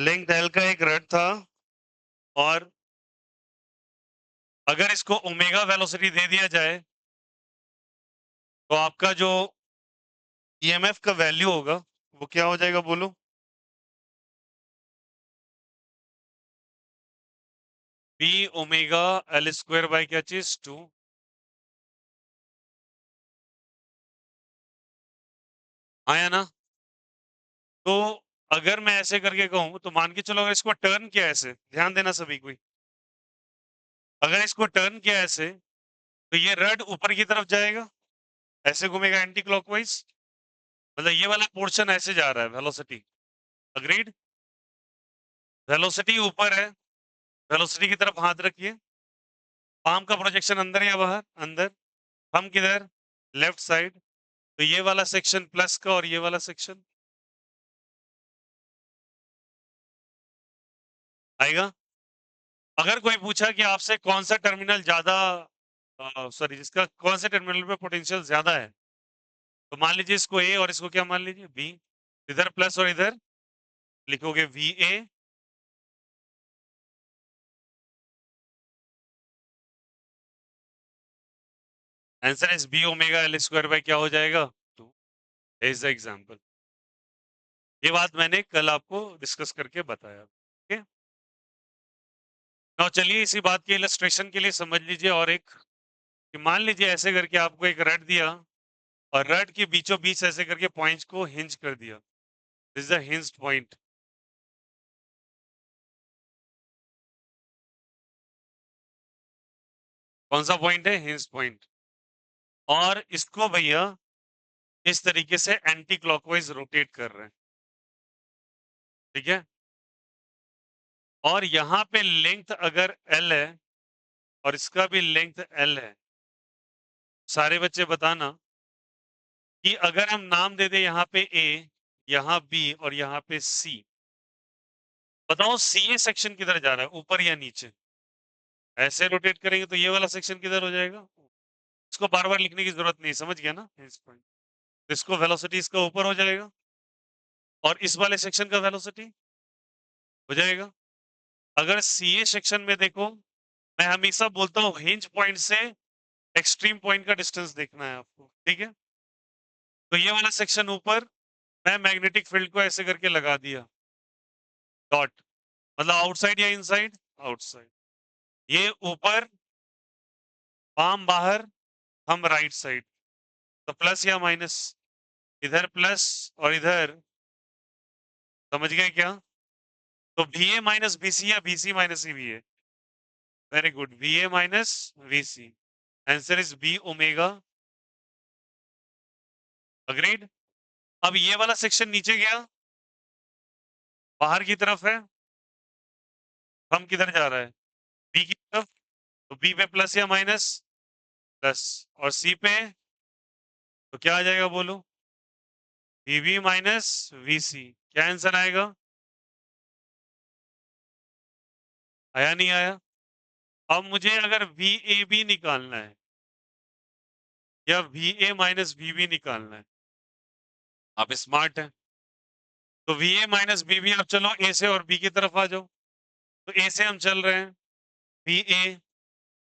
Length L का एक rod था और अगर इसको ओमेगा वेलोसिटी दे दिया जाए तो आपका जो ईएमएफ का वैल्यू होगा वो क्या हो जाएगा बोलो? B omega L square by क्या चीज 2। आया ना? तो अगर मैं ऐसे करके कहूं तो मान के चलो अगर इसको टर्न किया ऐसे, ध्यान देना सभी कोई, अगर इसको टर्न किया ऐसे तो ये रड ऊपर की तरफ जाएगा, ऐसे घूमेगा एंटी क्लॉकवाइज, मतलब ये वाला पोर्शन ऐसे जा रहा है वेलोसिटी। अग्रीड? वेलोसिटी ऊपर है, वेलोसिटी की तरफ हाथ रखिए, पाम का प्रोजेक्शन अंदर या बाहर? अंदर। हम किधर? Left side. तो ये वाला सेक्शन प्लस का और ये वाला सेक्शन आएगा। अगर कोई पूछा कि आपसे कौन सा टर्मिनल ज्यादा, सॉरी, जिसका कौन से टर्मिनल पे पोटेंशियल ज्यादा है, तो मान लीजिए इसको ए और इसको क्या मान लीजिए बी, इधर प्लस और इधर लिखोगे V A, answer is B omega L square by क्या हो जाएगा 2। Is the example. ये बात मैंने कल आपको डिस्कस करके बताया। ओके, now चलिए इसी बात के इलस्ट्रेशन के लिए समझ लीजिए और एक, कि मान लीजिए ऐसे करके आपको एक रड दिया और रड के बीचों बीच ऐसे करके पॉइंट्स को हिंज कर दिया। This is the hinged point. कौन सा पॉइंट है? Hinged point. और इसको भैया इस तरीके से एंटी क्लॉकवाइज रोटेट कर रहे हैं, ठीक है? और यहाँ पे लेंथ अगर एल है और इसका भी लेंथ एल है, सारे बच्चे बताना कि अगर हम नाम दे दे यहाँ पे ए, यहाँ बी और यहाँ पे सी, बताओ सी ए सेक्शन किधर जा रहा है, ऊपर या नीचे? ऐसे रोटेट करेंगे तो ये वाला सेक्शन किधर हो जाएगा? इसको बार बार लिखने की जरूरत नहीं, समझ गया ना इस पॉइंट? तो इसको वेलोसिटी इसका ऊपर हो जाएगा और इस वाले सेक्शन का वेलोसिटी हो जाएगा। अगर सी ए सेक्शन में देखो, मैं हमेशा बोलता हूँ हिंज पॉइंट से एक्सट्रीम पॉइंट का डिस्टेंस देखना है आपको, ठीक है? तो ये वाला सेक्शन ऊपर, मैं मैग्नेटिक फील्ड को ऐसे करके लगा दिया डॉट, मतलब आउटसाइड या इनसाइड? आउटसाइड। ये ऊपर, पाम बाहर, हम राइट साइड, तो प्लस या माइनस? इधर प्लस और इधर, समझ गए क्या? तो V A minus b c या b c minus v a? Very good, v A minus v c. Answer is B omega. Agreed? अब ये वाला सेक्शन नीचे गया, बाहर की तरफ है, हम किधर जा रहा है? बी की तरफ। तो बी पे प्लस या माइनस? प्लस। और सी पे तो क्या आ जाएगा बोलो? वी बी माइनस वी सी। क्या आंसर आएगा? आया नहीं आया? अब मुझे अगर वी ए बी निकालना है या V A minus we B निकालना है, आप स्मार्ट हैं, तो V A minus B B, आप चलो ए से और बी की तरफ आ जाओ। तो ए से हम चल रहे हैं, वी ए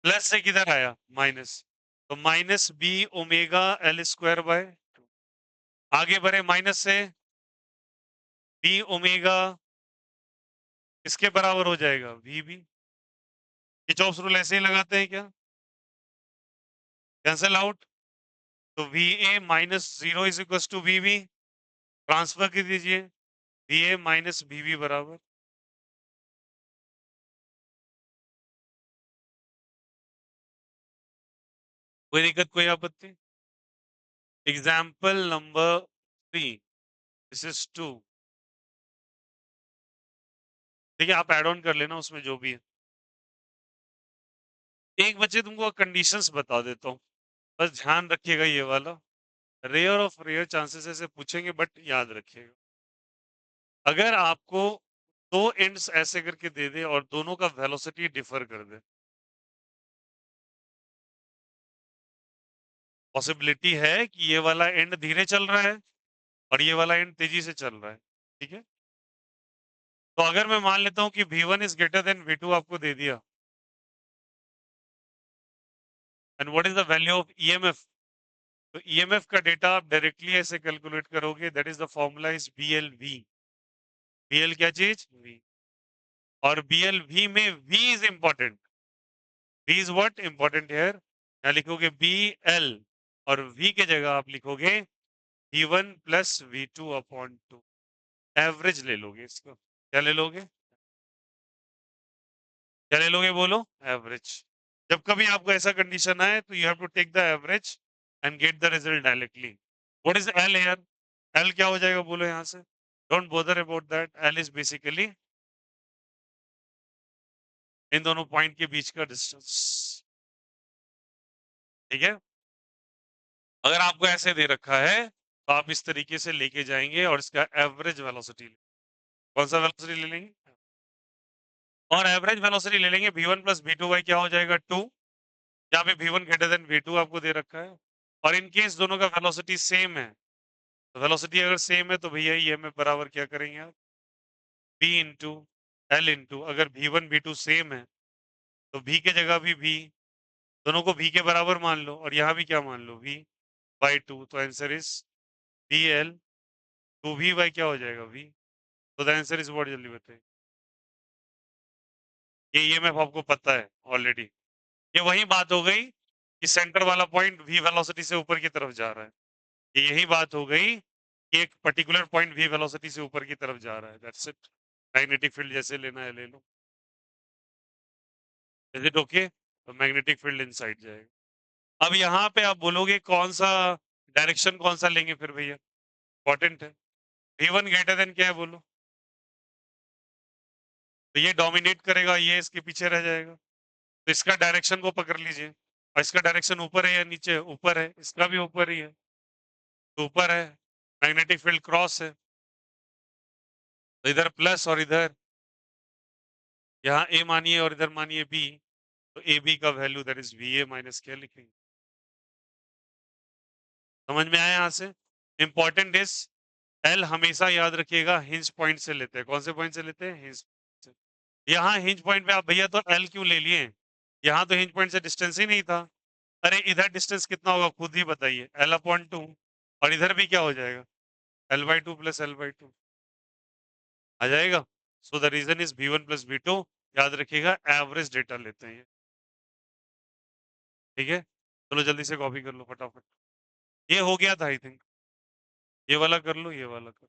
प्लस से किधर आया? माइनस, तो minus B omega L square by 2। आगे बढ़े माइनस से, बी ओमेगा इसके बराबर हो जाएगा वी बी। किरचॉफ्स रूल ऐसे ही लगाते हैं क्या? Cancel out. तो V A minus zero is equal to v b, transfer कर दीजिए, v A minus we b बराबर। कोई दिक्कत, कोई आपत्ति? Example number 3, this is 2। ठीक है, आप एड ऑन कर लेना उसमें जो भी है। एक बच्चे तुमको कंडीशंस बता देता हूँ, बस ध्यान रखिएगा ये वाला, रेयर ऑफ रेयर चांसेस ऐसे पूछेंगे बट याद रखिएगा। अगर आपको दो एंड्स ऐसे करके दे दे और दोनों का वेलोसिटी डिफर कर दे, पॉसिबिलिटी है कि ये वाला एंड धीरे चल रहा है और ये वाला एंड तेजी से चल रहा है, ठीक है? तो अगर मैं मान लेता हूं कि V1 is greater than V2 आपको दे दिया, and what is the value of EMF, तो EMF का डेटा आप डायरेक्टली ऐसे कैलकुलेट करोगे, that is the formula is BLV। BL क्या चीज? V। और BLV में V is important. V is what important here, यहाँ लिखोगे BL और V के जगह आप लिखोगे V1 plus V2 upon 2। Average ले लोगे इसको, क्या ले लोगे? क्या ले लोगे बोलो? एवरेज। जब कभी आपको ऐसा कंडीशन आए तो you have to take the average and get the result directly. What is l here? L क्या हो जाएगा बोलो यहां से? Don't bother about that, l is basically इन दोनों पॉइंट के बीच का डिस्टेंस। ठीक है, अगर आपको ऐसे दे रखा है तो आप इस तरीके से लेके जाएंगे और इसका एवरेज वेलोसिटी, कौन सा वेलोसिटी ले लेंगे? और एवरेज वेलोसिटी ले लेंगे V1 प्लस V2 बाई क्या हो जाएगा 2, यहाँ पे V1 ग्रेटर देन V2 आपको दे रखा है। और इन केस दोनों का वेलोसिटी सेम है, तो वेलोसिटी अगर सेम है तो भैया ये में बराबर क्या करेंगे आप? V इंटू एल इंटू, अगर V1 V2 सेम है तो V के जगह भी V, दोनों को V के बराबर मान लो और यहाँ भी क्या मान लो V बाई 2, तो answer is BL 2V by क्या हो जाएगा V। तो द आंसर इज व्हाट, जल्दी बताइए। ये EMF आपको पता है ऑलरेडी। ये वही बात हो गई कि सेंटर वाला पॉइंट V वेलोसिटी से ऊपर की तरफ जा रहा है। ये यही बात हो गई कि एक पर्टिकुलर पॉइंट V वेलोसिटी से ऊपर की तरफ जा रहा है, दैट्स इट। मैग्नेटिक फील्ड जैसे लेना है ले लो। Is it okay? तो मैग्नेटिक फील्ड इनसाइड जाएगा। अब यहाँ पे आप बोलोगे कौन सा डायरेक्शन कौन सा लेंगे फिर भैया, इंपॉर्टेंट है। V1 ग्रेटर देन क्या है बोलो, तो ये डोमिनेट करेगा, ये इसके पीछे रह जाएगा। तो इसका डायरेक्शन को पकड़ लीजिए, और इसका डायरेक्शन ऊपर है या नीचे? ऊपर है, इसका भी ऊपर ही है, तो ऊपर है। मैग्नेटिक फील्ड क्रॉस है, तो इधर प्लस और इधर, यहाँ ए मानिए और इधर मानिए बी, तो ए बी का value that is VA minus क्या लिखेंगे? समझ में आया यहाँ से? इंपॉर्टेंट इज एल हमेशा याद रखिएगा हिंज पॉइंट से लेते हैं। कौन से पॉइंट से लेते हैं? हिंज से। यहाँ हिंज पॉइंट पे आप भैया तो एल क्यों ले लिए? यहाँ तो हिंज पॉइंट से डिस्टेंस ही नहीं था। अरे इधर डिस्टेंस कितना होगा खुद ही बताइए, एल अपॉन 2, और इधर भी क्या हो जाएगा? L by 2 plus L by 2 आ जाएगा। So the reason is V1 plus V2। याद रखिएगा एवरेज डेटा लेते हैं। ठीक है, चलो जल्दी से कॉपी कर लो फटाफट। ये हो गया था आई थिंक, ये वाला कर लो, ये वाला कर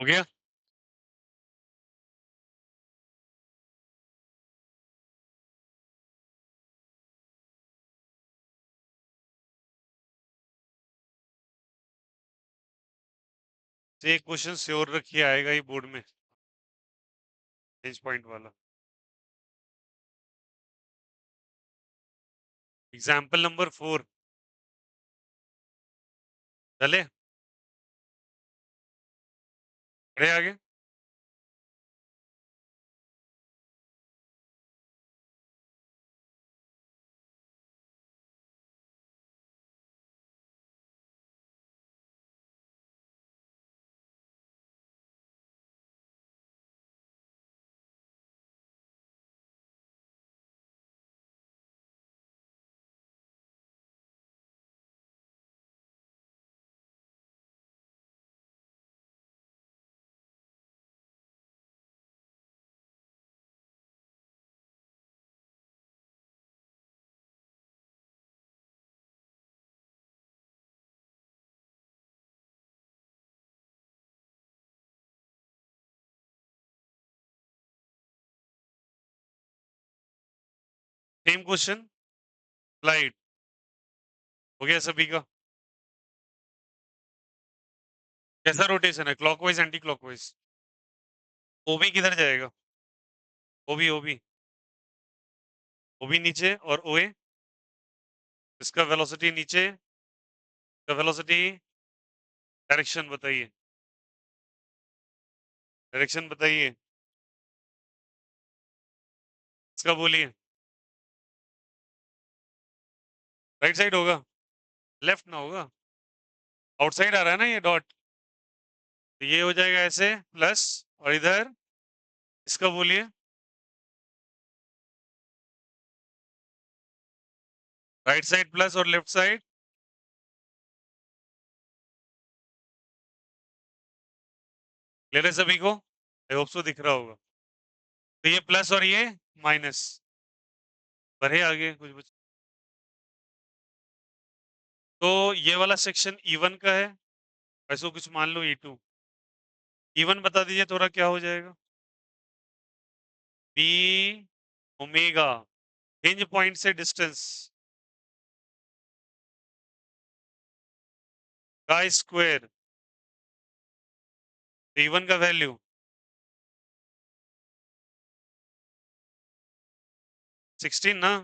हो गया? तो एक क्वेश्चन श्योर रखिए, आएगा ही बोर्ड में, हिंज पॉइंट वाला। एग्जाम्पल नंबर 4, चले बढ़े आगे। सेम क्वेश्चन, स्लाइड हो गया सभी का। कैसा रोटेशन है, क्लॉकवाइज एंटी क्लॉकवाइज? ओबी किधर जाएगा? ओबी ओबी ओबी नीचे और ओए, इसका वेलोसिटी नीचे, इसका वेलोसिटी, डायरेक्शन बताइए, डायरेक्शन बताइए, इसका बोलिए। राइट साइड होगा, लेफ्ट ना होगा, आउटसाइड आ रहा है ना ये डॉट, तो ये हो जाएगा ऐसे प्लस, और इधर इसका बोलिए। राइट साइड प्लस और लेफ्ट साइड, ले रहे सभी को, आई होप सो दिख रहा होगा। तो ये प्लस और ये माइनस, बढ़े आगे कुछ कुछ। तो ये वाला सेक्शन E1 का है, ऐसा कुछ मान लो E2। E1 बता दीजिए थोड़ा क्या हो जाएगा? बी ओमेगा, हिंज पॉइंट से डिस्टेंस का स्क्वायर, E1 का वैल्यू 16 ना,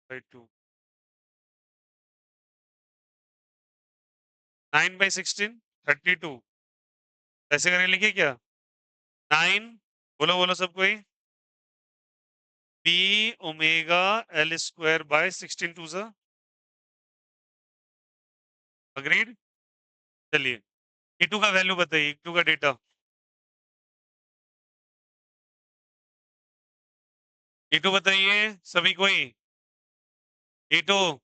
बाई 2, 9/16 32, ऐसे करके लिखिए क्या? 9, बोलो बोलो सब कोई, B omega L square by 16 टू सा, अग्रीड। चलिए E2 का वैल्यू बताइए, E2 का डेटा, E2 बताइए सभी कोई, E2,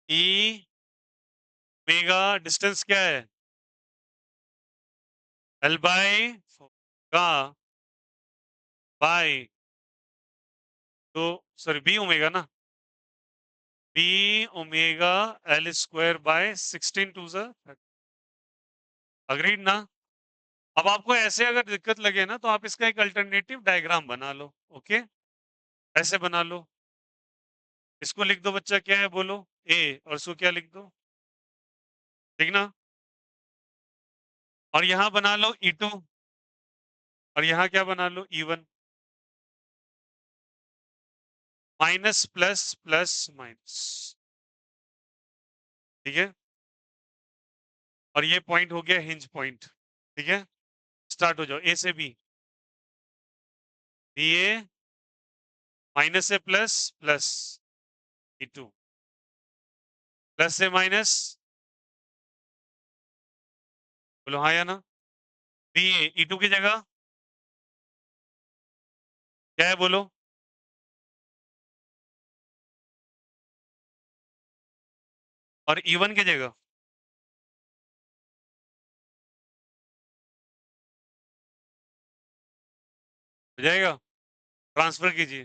ई मेगा डिस्टेंस क्या है? एल बाय का बाय, तो सॉरी बी ओमेगा ना, B omega L square by 16 टू सा, अग्रीड ना। अब आपको ऐसे अगर दिक्कत लगे ना, तो आप इसका एक अल्टरनेटिव डायग्राम बना लो, ओके, ऐसे बना लो। इसको लिख दो बच्चा, क्या है बोलो, ए, और इसको क्या लिख दो, ठीक ना। और यहां बना लो E2, और यहां क्या बना लो E1, minus plus plus minus, ठीक है। और ये पॉइंट हो गया हिंज पॉइंट, ठीक है। स्टार्ट हो जाओ, ए से बी, बी ए, माइनस से प्लस प्लस E2, प्लस से माइनस, बोलो हाँ या ना। बी ए E2 की जगह क्या है बोलो, और E1 की जगह हो जाएगा, ट्रांसफर कीजिए।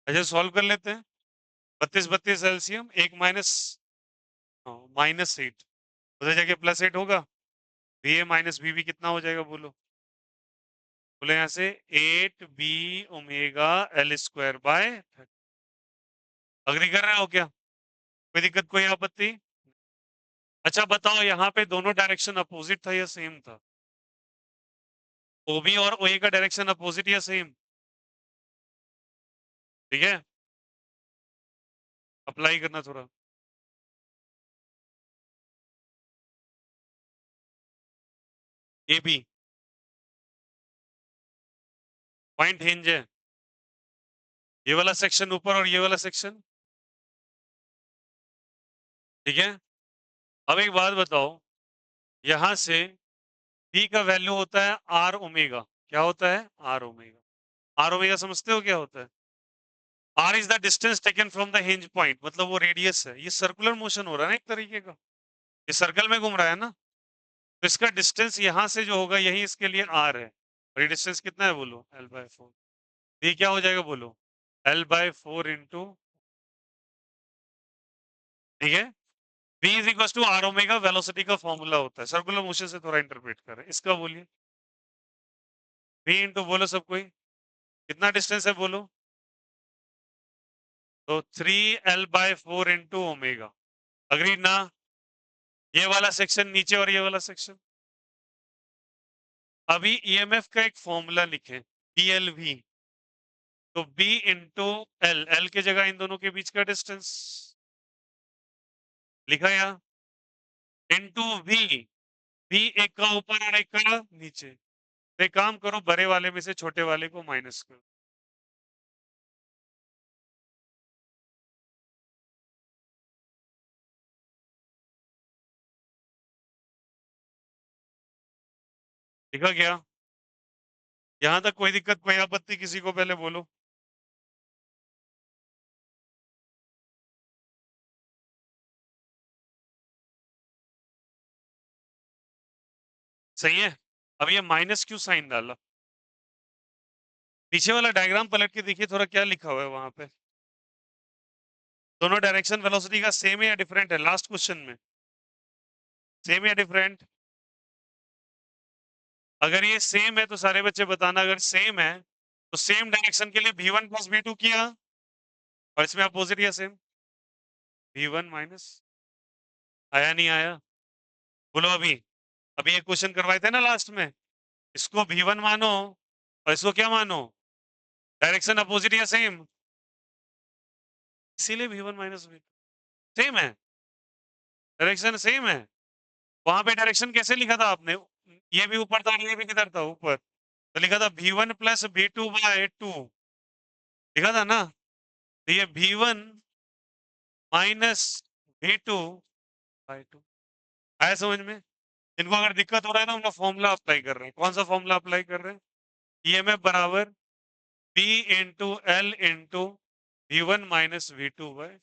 अच्छा सॉल्व कर लेते हैं, 32 एलसीएम, एक माइनस, -8, उधर जाके +8 होगा, V A minus we B कितना हो जाएगा बोलो? बोले यहाँ से 8b omega L square by. Agree कर रहे हो क्या? कोई दिक्कत, कोई आपत्ति? अच्छा बताओ, यहाँ पे दोनों डायरेक्शन अपोजिट था या सेम था? ओबी और ओए का डायरेक्शन अपोजिट या सेम? ठीक है, अप्लाई करना थोड़ा। ए बी पॉइंट हिंज है, ये वाला सेक्शन ऊपर और ये वाला सेक्शन। ठीक है, अब एक बात बताओ, यहां से बी का वैल्यू होता है आर ओमेगा। क्या होता है? Are omega. आर ओमेगा समझते हो क्या होता है? R is the distance taken from the hinge point, मतलब वो रेडियस है। ये सर्कुलर मोशन हो रहा है ना एक तरीके का, ये सर्कल में घूम रहा है ना, तो इसका डिस्टेंस यहां से जो होगा यही इसके लिए आर है। और ये डिस्टेंस कितना है बोलो? L/4। ये क्या हो जाएगा बोलो? L/4 इंटू, ठीक है, v is equal to R omega, velocity का फॉर्मूला होता है, सर्कुलर मोशन से थोड़ा इंटरप्रेट कर रहे हैं इसका। बोलिए v इंटू, बोलो सब कोई, कितना डिस्टेंस है बोलो? तो 3L/4 इंटू ओमेगा। अग्रीड ना? ये वाला सेक्शन नीचे और ये वाला सेक्शन। अभी ईएमएफ का एक फॉर्मूला लिखें, BLV। तो B इंटू एल, एल की जगह इन दोनों के बीच का डिस्टेंस लिखा या, इंटू V। V एक का ऊपर और एक का नीचे, तो एक काम करो, बड़े वाले में से छोटे वाले को माइनस करो। लिखा क्या? यहां तक कोई दिक्कत, कोई आपत्ति किसी को? पहले बोलो। सही है। अब ये माइनस क्यों साइन डाला? पीछे वाला डायग्राम पलट के देखिए थोड़ा, क्या लिखा हुआ है वहां पे? दोनों डायरेक्शन वेलोसिटी का सेम है या डिफरेंट है? लास्ट क्वेश्चन में सेम या डिफरेंट? अगर ये सेम है तो सारे बच्चे बताना, अगर सेम है तो सेम डायरेक्शन के लिए V1 प्लस V2 किया, और इसमें अपोजिट या सेम, V1 माइनस। आया नहीं आया? बोलो अभी। अभी एक क्वेश्चन करवाए थे ना लास्ट में, इसको V1 मानो और इसको क्या मानो? डायरेक्शन अपोजिट या सेम, इसीलिए V1 माइनस V2 सेम है, डायरेक्शन सेम है। वहां पे डायरेक्शन कैसे लिखा था आपने? ये भी ऊपर था और ये भी किधर था? ऊपर। तो लिखा था V1 प्लस V2/2, लिखा था ना? तो ये V1 माइनस V2/2। आया समझ में? इनको अगर दिक्कत हो रहा है ना, हम लोग फॉर्मूला अप्लाई कर रहे हैं। कौन सा फॉर्मूला अप्लाई कर रहे हैं? ईएमएफ बराबर P into L into V1 minus V2/,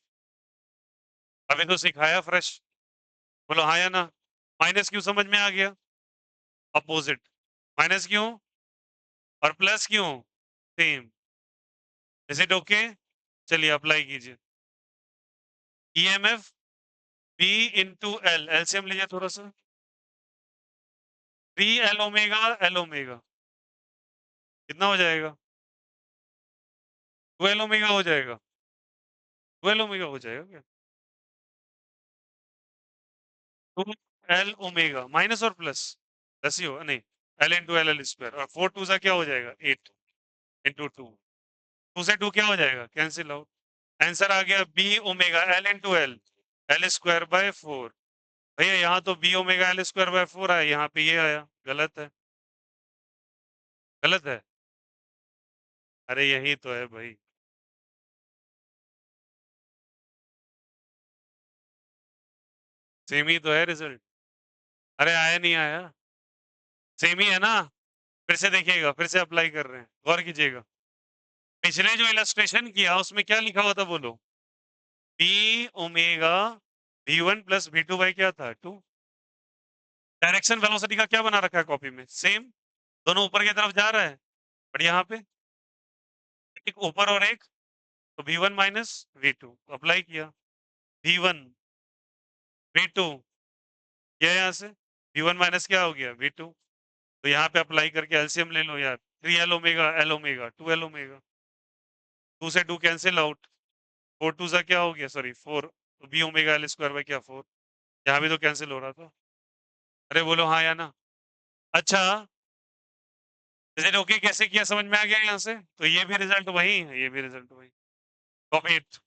अभी तो सिखाया फ्रेश। बोलो हाँ या ना? माइनस क्यों समझ में आ गया? अपोजिट। माइनस क्यों और प्लस क्यों? सेम। Is it okay? चलिए अप्लाई कीजिए। EMF P into L, LCM लीजिए थोड़ा सा। 3L ओमेगा एल ओमेगा कितना हो जाएगा? 12 ओमेगा हो जाएगा। 12 ओमेगा हो जाएगा क्या? 2L ओमेगा माइनस और प्लस, प्लस ही होगा नहीं, L into L L square, और 4 2 सा क्या हो जाएगा? 8 इंटू 2, 2 से 2 क्या हो जाएगा? Cancel out. आंसर आ गया B omega L into L, L square bye 4। भैया यहाँ तो B omega L square bye 4 आया, यहाँ पे ये आया, गलत है। गलत है? अरे यही तो है भाई। सेम ही तो है रिजल्ट। अरे आया नहीं आया? सेम ही है ना? फिर से देखिएगा, फिर से अप्लाई कर रहे हैं, गौर कीजिएगा। पिछले जो इलस्ट्रेशन किया उसमें क्या लिखा हुआ था बोलो? B omega V1 plus V2 by क्या था? 2। डायरेक्शन वेलोसिटी का क्या बना रखा है कॉपी में? सेम। दोनों ऊपर की तरफ जा रहा है, बट यहाँ पे एक ऊपर और एक, तो V1 माइनस V2 अप्लाई किया। V1 V2 ये यहाँ से V1 माइनस क्या हो गया V2, तो यहाँ पे अप्लाई करके एलसीएम ले लो यार, 3L omega L omega 2L omega, 2 से 2 कैंसिल आउट, 4 2 सा क्या हो गया, सॉरी 4, तो B omega L square by क्या 4, यहाँ भी तो कैंसिल हो रहा था। अरे बोलो हाँ या ना। अच्छा, ओके कैसे किया समझ में आ गया यहाँ से, तो ये भी रिजल्ट वही है, ये भी रिजल्ट वही। Copy it.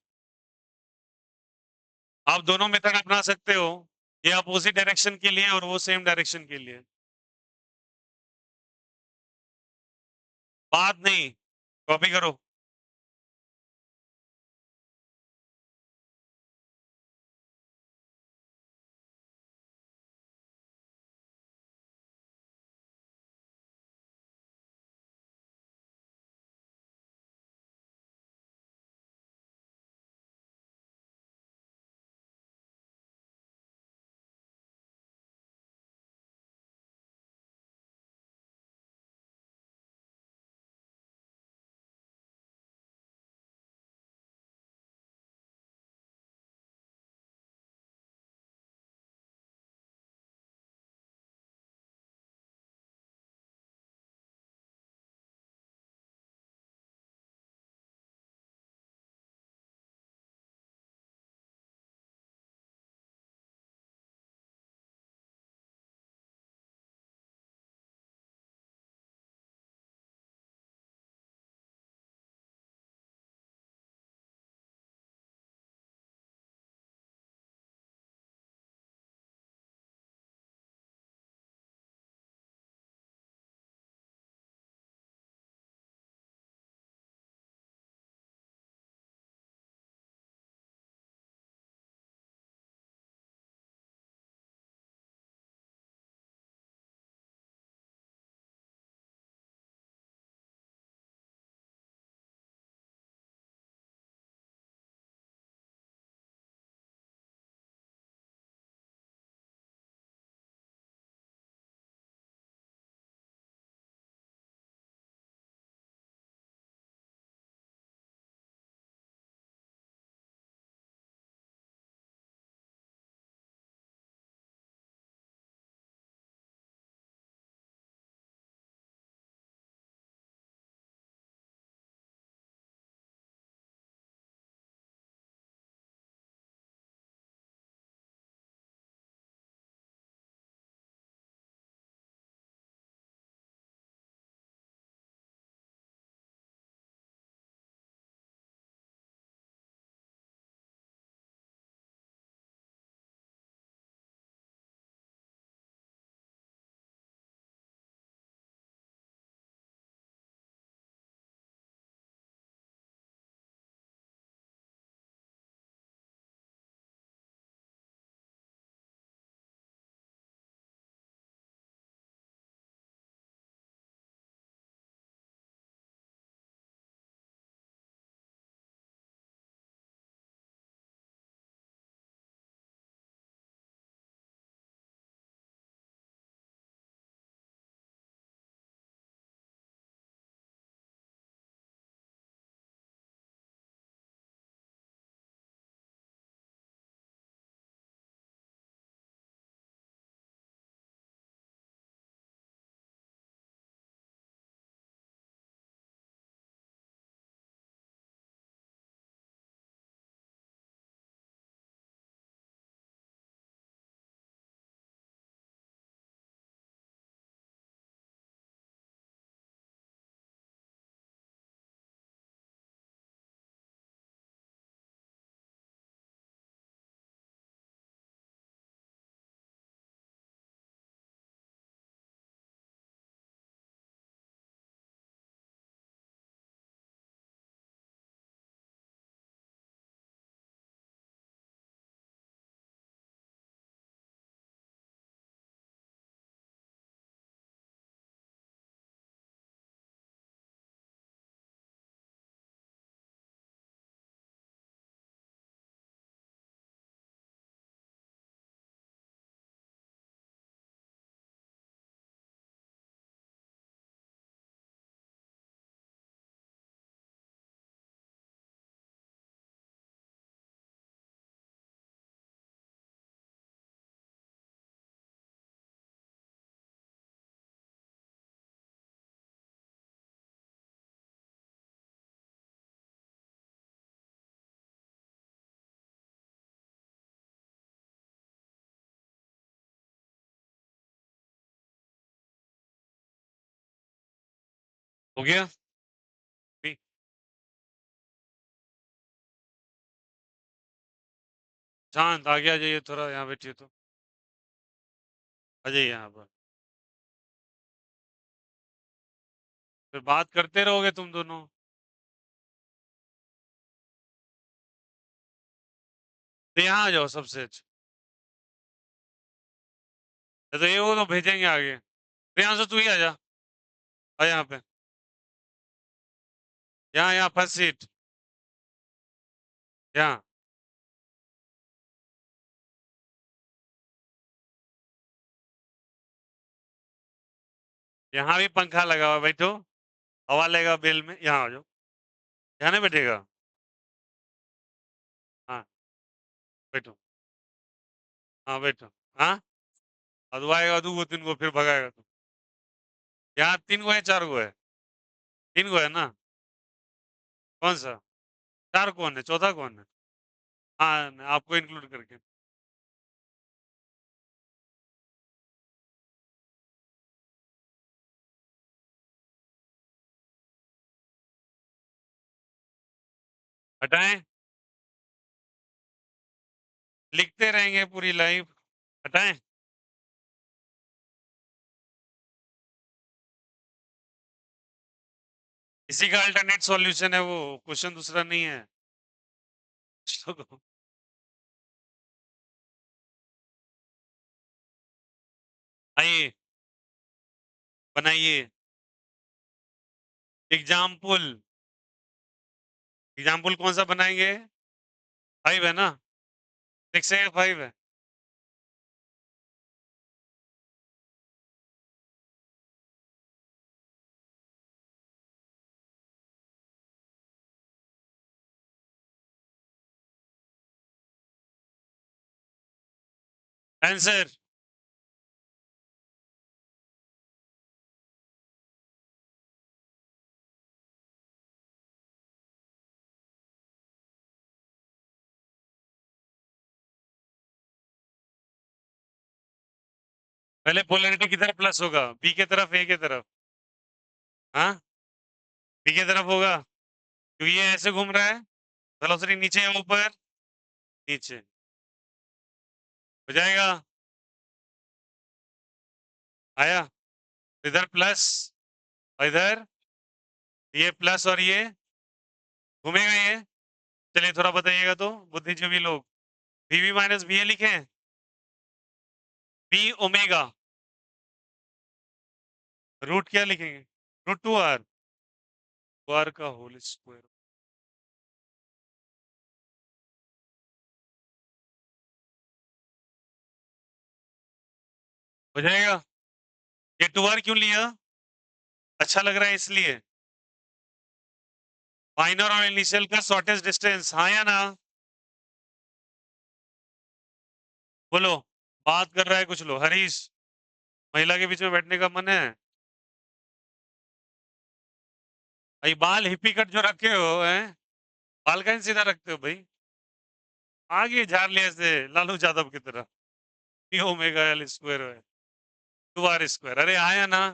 आप दोनों मेथड अपना सकते हो, ये अपोजिट डायरेक्शन के लिए और वो सेम डायरेक्शन के लिए। बात नहीं, कॉपी करो। हो गया? भी शांत, आगे आ जाइए थोड़ा, यहाँ बैठिए तो। आ जाइए यहाँ पर। फिर बात करते रहोगे तुम दोनों। तो यहाँ आ जाओ सबसे अच्छा। तो ये वो तो भेजेंगे आगे। तो यहाँ से तू ही आ जा। आ यहाँ पे। यहाँ यहाँ फर्स्ट सीट। यहाँ। यहाँ भी पंखा लगा हुआ है, बैठो। हवा लेगा बेल में, यहाँ आ जाओ। यहाँ नहीं बैठेगा? हाँ, बैठो। हाँ, बैठो। हाँ, अदवाएगा दू वो 3 को, फिर भगाएगा तू। यहाँ 3 को है, 4 को है? 3 को है ना? कौन सा? 4 कौन है, चौथा कौन है? हाँ, आपको इंक्लूड करके। हटाएं? लिखते रहेंगे पूरी लाइफ। हटाएं? इसी का अल्टरनेट सॉल्यूशन है वो, क्वेश्चन दूसरा नहीं है। आइए, बनाइए। एग्जाम्पल। एग्जाम्पल कौन सा बनाएंगे? 5 है ना? 6 है या 5 है? आंसर। पहले पोलैरिटी किधर प्लस होगा, बी की तरफ, ए की तरफ? हाँ, बी की तरफ होगा क्योंकि ये ऐसे घूम रहा है। वेलोसिटी नीचे या ऊपर? नीचे। हो जाएगा। आया? इधर प्लस, इधर ये प्लस, और ये घूमेगा ये। चलिए थोड़ा बताइएगा तो, बुद्धिजीवी लोग। वी माइनस बी ए लिखें? B omega. रूट क्या लिखेंगे? Root 2 R. 2 आर का होल स्क्वायर। हो जाएगा। ये 2 आर क्यों लिया? अच्छा लग रहा है इसलिए? माइनर और इनिशियल का शॉर्टेस्ट डिस्टेंस, हाँ या ना? बोलो। बात कर रहा है कुछ लोग, हरीश। महिला के बीच में बैठने का मन है? भाई बाल हिप्पी कट जो रखे हो हैं, बाल का सीधा रखते हो भाई? आगे झाड़ लिया ऐसे लालू यादव की तरह। पी ओमेगा एल स्क्वायर है, 2 आर स्क्वायर। अरे आया ना?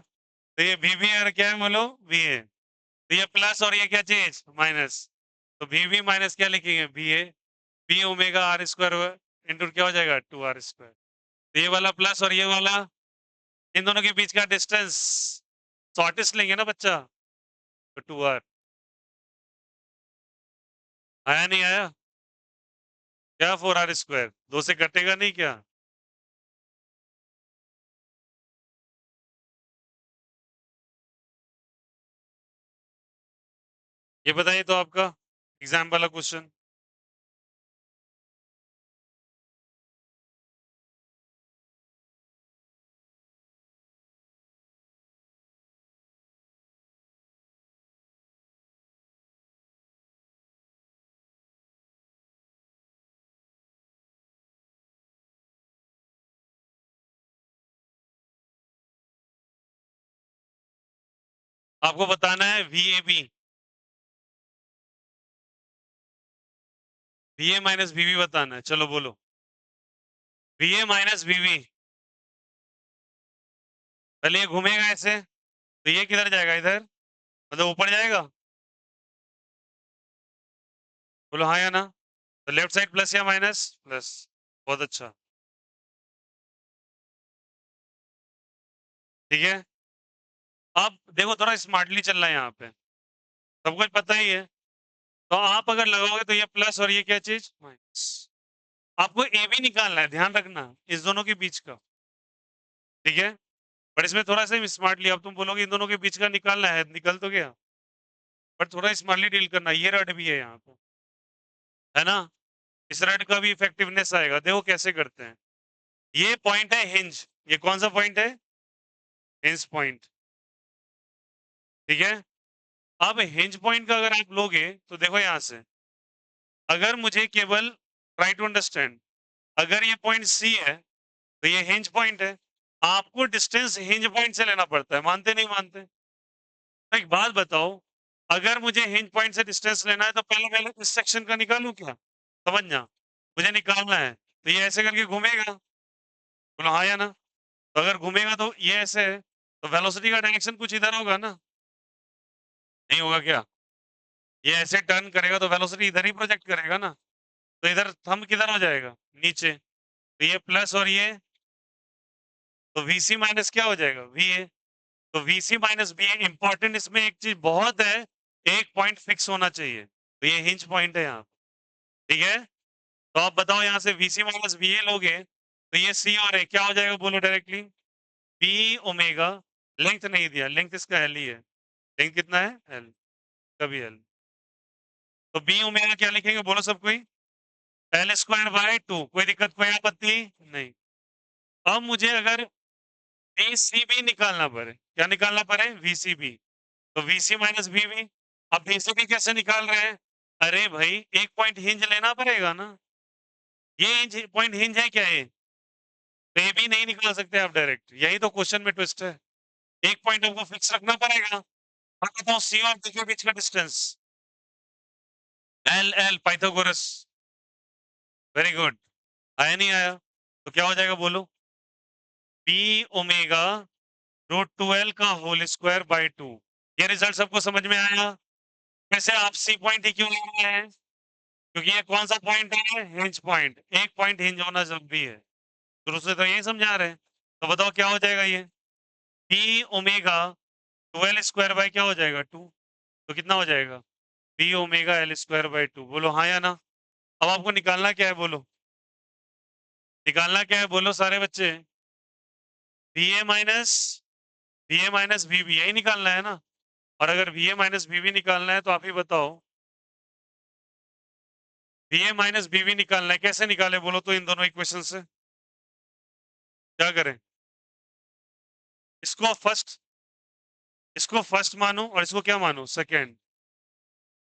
तो ये वी आर क्या है बोलो? वी ए। तो ये प्लस और ये क्या चीज, माइनस। तो वी माइनस क्या लिखेंगे, V A. P omega R square into क्या हो जाएगा, 2 आर स्क्वायर। तो ये वाला प्लस और ये वाला, इन दोनों के बीच का डिस्टेंस शॉर्टेस्ट लेंगे ना बच्चा, तो 2 आर। आया नहीं आया? क्या 4 आर स्क्वायर, 2 से कटेगा नहीं क्या? ये बताइए तो आपका एग्जाम वाला क्वेश्चन। आपको बताना है V A B. V A minus V बताना है, चलो बोलो। वी ए माइनस वी। पहले ये घूमेगा ऐसे, तो ये किधर जाएगा, इधर। मतलब ऊपर जाएगा? बोलो हाँ या ना। तो लेफ्ट साइड प्लस या माइनस? प्लस। बहुत अच्छा। ठीक है, अब देखो थोड़ा स्मार्टली चलना है यहाँ पे, सब कुछ पता ही है। तो आप अगर लगाओगे तो ये प्लस और ये क्या चीज माइनस। आपको ए भी निकालना है, ध्यान रखना इस दोनों के बीच का। ठीक है, पर इसमें थोड़ा सा स्मार्टली, अब तुम बोलोगे इन दोनों के बीच का निकालना है, निकल तो गया, पर थोड़ा स्मार्टली डील करना। ये रड भी है यहाँ पे, है ना, इस रड का भी इफेक्टिवनेस आएगा। देखो कैसे करते हैं। ये पॉइंट है हिंज, ये कौन सा पॉइंट है? Hinge point. ठीक है, अब हिंज पॉइंट का अगर आप लोगे तो देखो यहां से, अगर मुझे केवल, ट्राई टू अंडरस्टैंड, अगर ये पॉइंट सी है तो ये हिंज पॉइंट है, आपको डिस्टेंस हिंज पॉइंट से लेना पड़ता है, मानते नहीं मानते? तो एक बात बताओ, अगर मुझे हिंज पॉइंट से डिस्टेंस लेना है तो पहले पहले इस सेक्शन का निकालूं क्या? समझना, मुझे निकालना है तो ये ऐसे करके घूमेगा, बोलो हाँ या ना। तो अगर घूमेगा तो ये ऐसे है, तो वेलोसिटी का डायरेक्शन कुछ इधर होगा ना, नहीं होगा क्या? ये ऐसे टर्न करेगा तो वेलोसिटी इधर ही प्रोजेक्ट करेगा ना, तो इधर थंब किधर हो जाएगा? नीचे। तो ये प्लस और ये, तो VC माइनस क्या हो जाएगा? VA। तो VC माइनस VA इंपॉर्टेंट, इसमें एक चीज बहुत है, एक पॉइंट फिक्स होना चाहिए, तो ये हिंज पॉइंट है यहाँ। ठीक है, तो आप बताओ यहाँ से VC माइनस VA लोगे तो ये C और A क्या हो जाएगा? बोलो डायरेक्टली, B ओमेगा, लेंथ नहीं दिया, लेंथ इसका L ही है, लेंथ कितना है? L, कभी L। तो B ओमेगा क्या लिखेंगे? बोलो सब कोई, L²/2। कोई दिक्कत, कोई आपत्ति नहीं। अब मुझे अगर VCB निकालना पड़े, क्या निकालना पड़े? VCB। तो VC माइनस VB। अब VCB कैसे निकाल रहे हैं? अरे भाई एक पॉइंट हिंज लेना पड़ेगा ना, ये हिंज पॉइंट हिंज है क्या? ये तो ये भी नहीं निकाल सकते आप डायरेक्ट, यही तो क्वेश्चन में ट्विस्ट है। एक पॉइंट आपको फिक्स रखना पड़ेगा। मैं कहता हूँ C और D के बीच का distance L Pythagoras. Very good. आया नहीं आया? तो क्या हो जाएगा बोलो, B ओमेगा √2L का होल स्क्वायर बाई 2। ये रिजल्ट सबको समझ में आया? वैसे आप C पॉइंट ही क्यों ले रहे हैं? क्योंकि ये कौन सा पॉइंट है? Hinge point. एक पॉइंट हिंज होना जरूरी है, शुरू से तो यही समझा रहे हैं। तो बताओ क्या हो जाएगा ये, P ओमेगा 2L² बाई क्या हो जाएगा? 2। तो कितना हो जाएगा? P omega L²/2। बोलो हाँ या ना। अब आपको निकालना क्या है? बोलो निकालना क्या है? बोलो सारे बच्चे, VA माइनस VB यही निकालना है ना। और अगर VA माइनस VB निकालना है तो आप ही बताओ, VA माइनस VB निकालना है, कैसे निकाले बोलो तो? इन दोनों इक्वेशन से क्या करें? इसको फर्स्ट मानो और इसको क्या मानो? सेकेंड।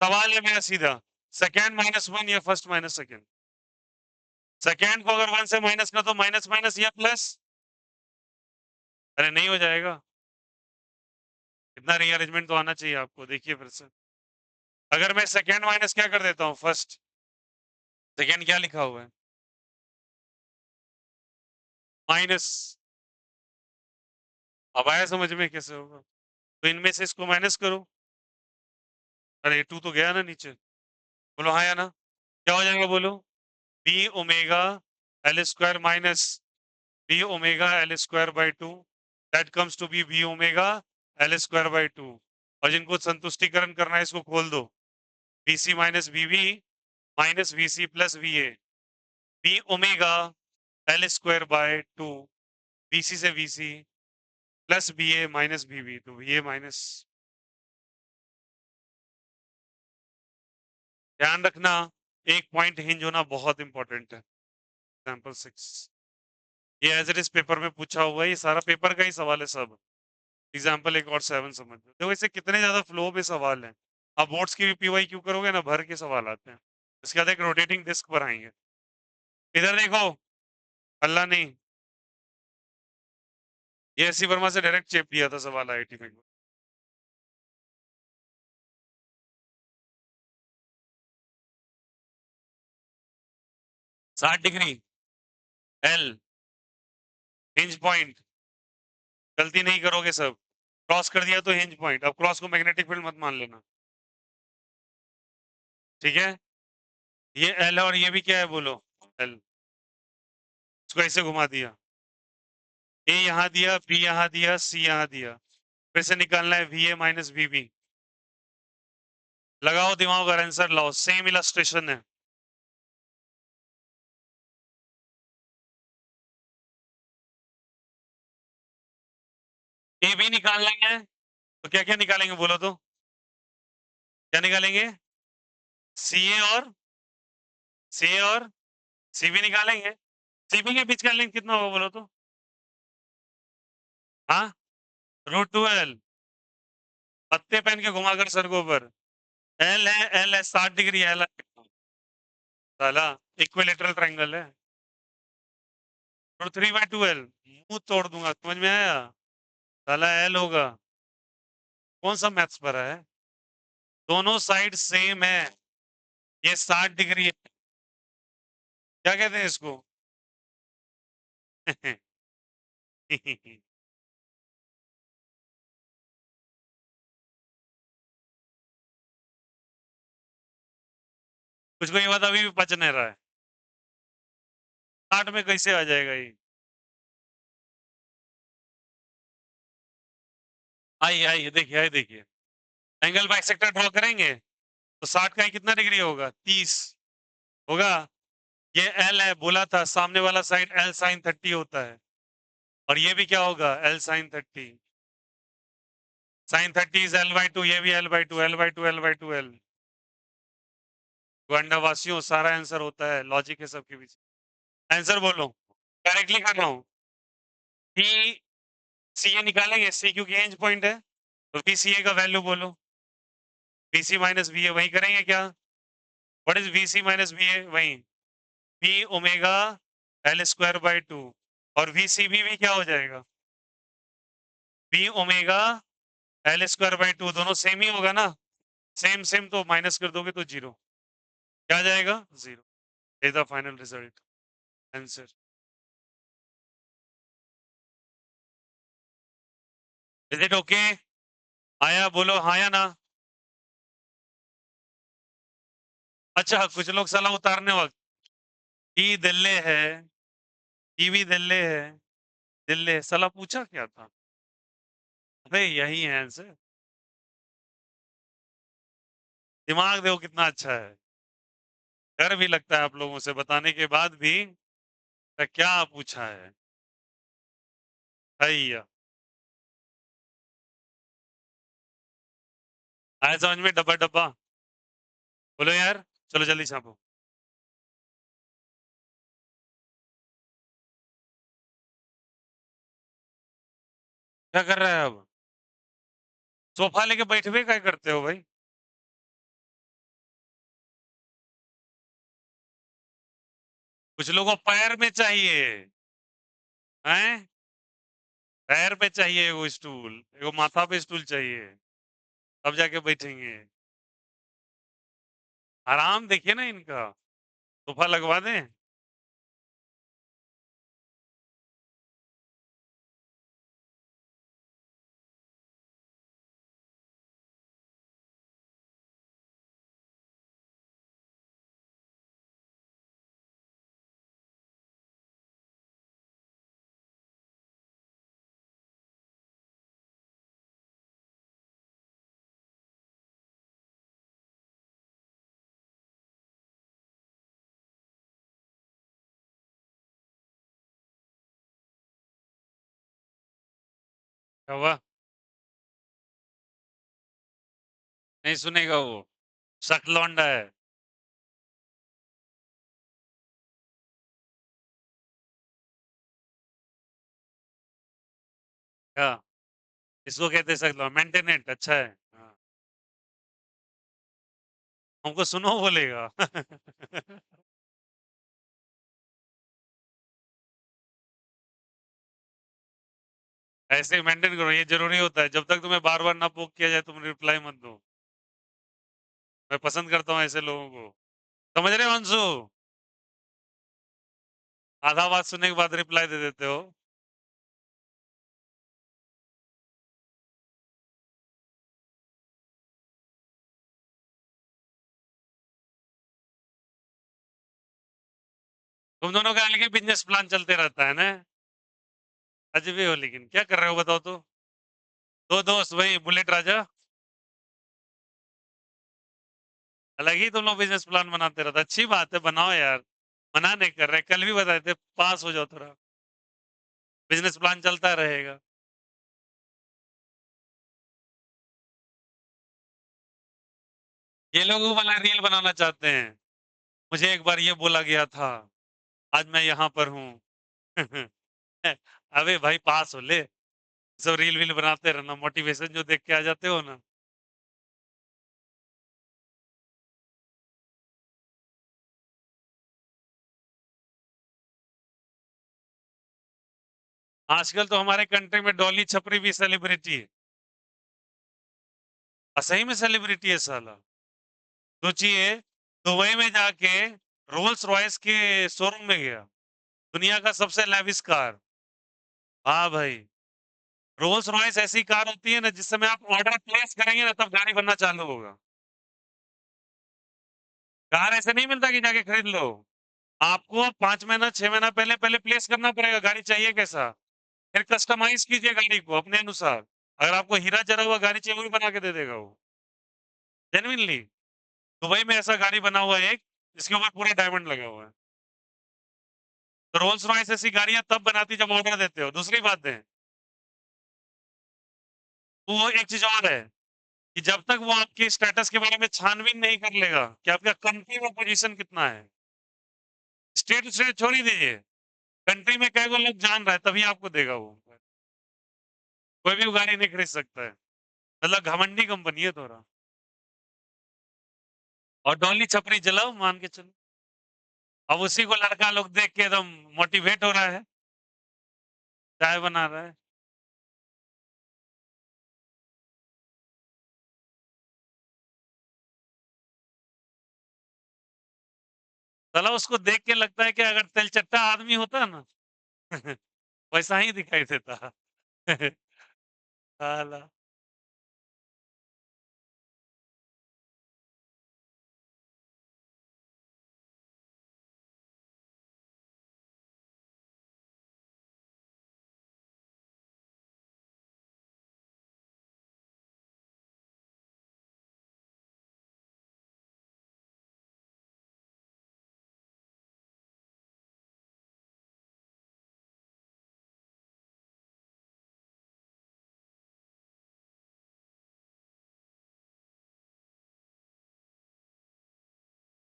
सवाल है मेरा सीधा, सेकेंड माइनस वन या फर्स्ट माइनस सेकेंड? सेकेंड को अगर वन से माइनस कर तो माइनस माइनस या प्लस। अरे नहीं हो जाएगा, इतना रीअरेंजमेंट तो आना चाहिए आपको। देखिए फिर से, अगर मैं सेकेंड माइनस क्या कर देता हूँ फर्स्ट, सेकेंड क्या लिखा हुआ है? माइनस। अब आया समझ में कैसे होगा? तो इनमें से इसको माइनस करो। अरे 2 तो गया ना नीचे, बोलो हाँ या ना। क्या हो जाएगा बोलो, B omega L² minus B omega L²/2, that comes to be B omega L²/2। और जिनको संतुष्टिकरण करना है इसको खोल दो, BC minus BB minus VC plus VA, B omega L²/2, BC से VC plus BA minus BB, तो VA माइनस। ध्यान रखना, एक पॉइंट हिंज होना बहुत इंपॉर्टेंट है। एग्जाम्पल 6, ये एज इट इज पेपर में पूछा हुआ है, ये सारा पेपर का ही सवाल है सब। एग्जाम्पल 1 और 7 समझ लो, देखो इससे कितने ज्यादा फ्लो में सवाल है। आप बोर्ड्स की भी PY क्यू करोगे ना, भर के सवाल आते हैं। इसके बाद एक रोटेटिंग डिस्क पर आएंगे। इधर देखो, अल्लाह नहीं, ये SC वर्मा से डायरेक्ट चेप दिया था सवाल IIT में। 60 डिग्री L हिंज पॉइंट, गलती नहीं करोगे सब। क्रॉस कर दिया तो हिंज पॉइंट। अब क्रॉस को मैग्नेटिक फील्ड मत मान लेना, ठीक है। ये एल है और ये भी क्या है बोलो, एल। इसको ऐसे घुमा दिया, ए यहाँ दिया, बी यहाँ दिया, सी यहाँ दिया, फिर से निकालना है V A minus we B. लगाओ दिमाग और आंसर लाओ, सेम इलस्ट्रेशन है। ए बी निकाल लेंगे तो क्या क्या निकालेंगे बोलो तो, क्या निकालेंगे? सी ए और सी ए और सी बी निकालेंगे। सी बी के बीच का लेंथ कितना होगा बोलो तो? हाँ, √2L। पत्ते पहन के घुमाकर सर को ऊपर। एल है, एल है 60 डिग्री, एल है साला, इक्विलेटरल ट्रायंगल है। √3/2L, मुंह तोड़ दूंगा, समझ में आया? साला एल होगा। कौन सा मैथ्स पढ़ा है? दोनों साइड सेम है, ये 60 डिग्री है। क्या कहते हैं इसको? कुछ को ये बात अभी भी पच नहीं रहा है, 60 में कैसे आ जाएगा ये? आइए आइए देखिए, आइए देखिए, एंगल बाइसेक्टर ड्रॉ करेंगे तो 60 का कितना डिग्री होगा? 30 होगा। ये एल है, बोला था सामने वाला साइड एल साइन 30 होता है, और ये भी क्या होगा? L sine 30। Sign 30 is L/2, ये भी L/2, L/2, L/2, L। अंडावासियों सारा आंसर होता है, लॉजिक है सबके बीच। आंसर बोलो, करेक्टली कर रहा हूँ। टी सी ए निकालेंगे, सी क्योंकि एंज पॉइंट है, तो पी सी ए का वैल्यू बोलो। B c minus b a वही करेंगे क्या? What is b c minus b a? वही पी ओमेगा L²/2, और वी सी भी क्या हो जाएगा? पी ओमेगा L²/2, दोनों सेम ही होगा ना, सेम सेम, तो माइनस कर दोगे तो जीरो। क्या आ जाएगा? Zero. Is the final result, answer. Is it okay? आया बोलो हाँ या ना। अच्छा, कुछ लोग साला उतारने वक्त ई दिल्ले है, ई भी दिल्ले है, दिल्ले साला पूछा क्या था? अरे यही है आंसर। दिमाग देखो कितना अच्छा है, डर भी लगता है आप लोगों से बताने के बाद भी, तो क्या पूछा है भैया। आया समझ में? डब्बा डब्बा बोलो यार, चलो जल्दी छापो। क्या कर रहा है अब? सोफा लेके बैठ हुए क्या करते हो भाई? कुछ लोगों को पैर में चाहिए, हैं? पैर पे चाहिए वो स्टूल, वो माथा पे स्टूल चाहिए, तब जाके बैठेंगे। आराम देखिए ना इनका, सोफा लगवा दें। क्या हुआ? नहीं सुनेगा वो, सख्त लौंडा है। क्या? इसको कहते सख्त लौंडा, मेंटेनेंट अच्छा है। हाँ, हमको सुनो बोलेगा। ऐसे मेंटेन करो, ये जरूरी होता है, जब तक तुम्हें बार बार ना पोक किया जाए तुम रिप्लाई मत दो। मैं पसंद करता हूँ ऐसे लोगों को, समझ रहे हो अंशु? आधा बात सुनने के बाद रिप्लाई दे देते हो। तुम दोनों का अलग ही बिजनेस प्लान चलते रहता है ना। अजब ही हो, लेकिन क्या कर रहे हो बताओ तो। दो दोस्त वही बुलेट राजा, अलग ही तुम लोग बिजनेस प्लान बनाते रहते। अच्छी बात है, बनाओ यार। मना नहीं कर रहे, कल भी बताए थे पास हो जाओ थोड़ा, बिजनेस प्लान चलता रहेगा। ये लोग वो वाला रील बनाना चाहते हैं। मुझे एक बार ये बोला गया था, आज मैं यहाँ पर हूँ। अबे भाई पास हो ले, सब रील वील बनाते रहना, मोटिवेशन जो देख के आ जाते हो ना। आजकल तो हमारे कंट्री में डॉली छपरी भी सेलिब्रिटी है। सही में सेलिब्रिटी है साला। सोचिए, दुबई में जाके रोल्स रॉयस के शोरूम में गया, दुनिया का सबसे लेविश कार। हाँ भाई, रोल्स रॉयस ऐसी कार होती है ना, जिस समय आप ऑर्डर प्लेस करेंगे ना, तब गाड़ी बनना चालू होगा। कार ऐसे नहीं मिलता कि जाके खरीद लो। आपको 5 महीना 6 महीना पहले पहले प्लेस करना पड़ेगा, गाड़ी चाहिए कैसा। फिर कस्टमाइज कीजिए गाड़ी को अपने अनुसार। अगर आपको हीरा जरा हुआ गाड़ी चाहिए, वो भी बना के दे देगा वो, जेन्युइनली। दुबई में ऐसा गाड़ी बना हुआ है एक, जिसके ऊपर पूरा डायमंड लगा हुआ है। तो रोल्स रॉयस ऐसी गाड़ियां तब बनाती जब ऑर्डर देते हो। दूसरी बात है, वो एक चीज और है, कि जब तक वो आपके स्टेटस के बारे में छानबीन नहीं कर लेगा कि आपका कंट्री में पोजीशन कितना है, स्टेट स्टेट छोड़ ही दीजिए, कंट्री में कई लोग जान रहा है, तभी आपको देगा वो। कोई भी वो गाड़ी नहीं खरीद सकता है। मतलब घमंडी कंपनी है थोड़ा। और डॉली छपरी जलाओ मान के चलो। अब उसी को लड़का लोग देख के एकदम मोटिवेट हो रहा है, चाय बना रहा है। साला उसको देख के लगता है कि अगर तिलचट्टा आदमी होता ना, वैसा ही दिखाई देता। साला।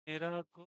मेरा को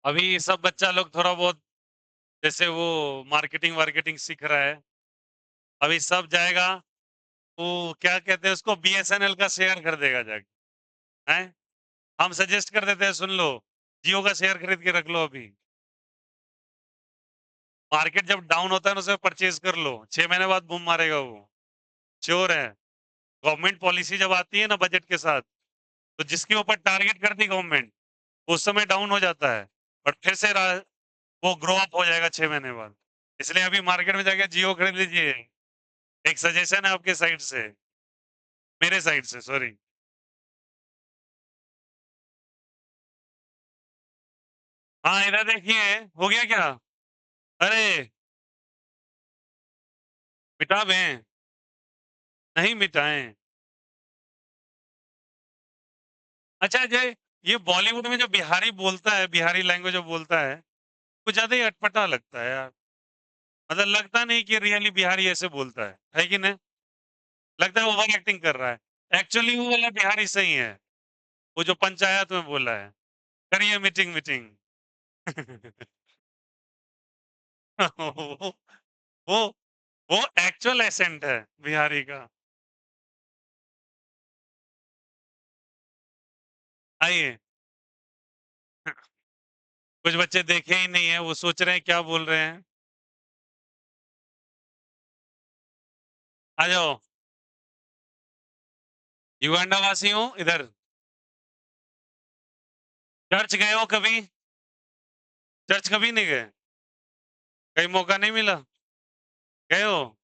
अभी सब बच्चा लोग थोड़ा बहुत जैसे वो मार्केटिंग वार्केटिंग सीख रहा है, अभी सब जाएगा, वो क्या कहते हैं उसको, बीएसएनएल का शेयर खरीदेगा जाके, हैं? हम सजेस्ट कर देते हैं, सुन लो, जियो का शेयर खरीद के रख लो अभी। मार्केट जब डाउन होता है ना, उसे परचेज कर लो, 6 महीने बाद बूम मारेगा वो, श्योर है। गवर्नमेंट पॉलिसी जब आती है ना बजट के साथ, तो जिसके ऊपर टारगेट करती गवर्नमेंट, उस समय डाउन हो जाता है, और फिर से वो ग्रो अप हो जाएगा 6 महीने बाद। इसलिए अभी मार्केट में जाके जियो खरीद लीजिए। एक सजेशन है आपके साइड से, मेरे साइड से, सॉरी। हाँ, इधर देखिए, हो गया क्या? अरे, मिटा दें? नहीं मिटाएं। अच्छा अजय, ये बॉलीवुड में जो बिहारी बोलता है, बिहारी लैंग्वेज जो बोलता है, कुछ ज्यादा ही अटपटा लगता है यार। मतलब लगता नहीं कि रियली बिहारी ऐसे बोलता है कि नहीं? लगता है ओवर एक्टिंग कर रहा है, एक्चुअली वो वाला बिहारी सही है, वो जो पंचायत में बोला है, करिए मीटिंग मीटिंग। वो वो वो एक्चुअल एसेंट है बिहारी का। आइए। कुछ बच्चे देखे ही नहीं है, वो सोच रहे हैं क्या बोल रहे हैं। आ जाओ। युगांडा वासी हूँ इधर। चर्च गए हो कभी? चर्च कभी नहीं गए? कहीं मौका नहीं मिला? गए हो?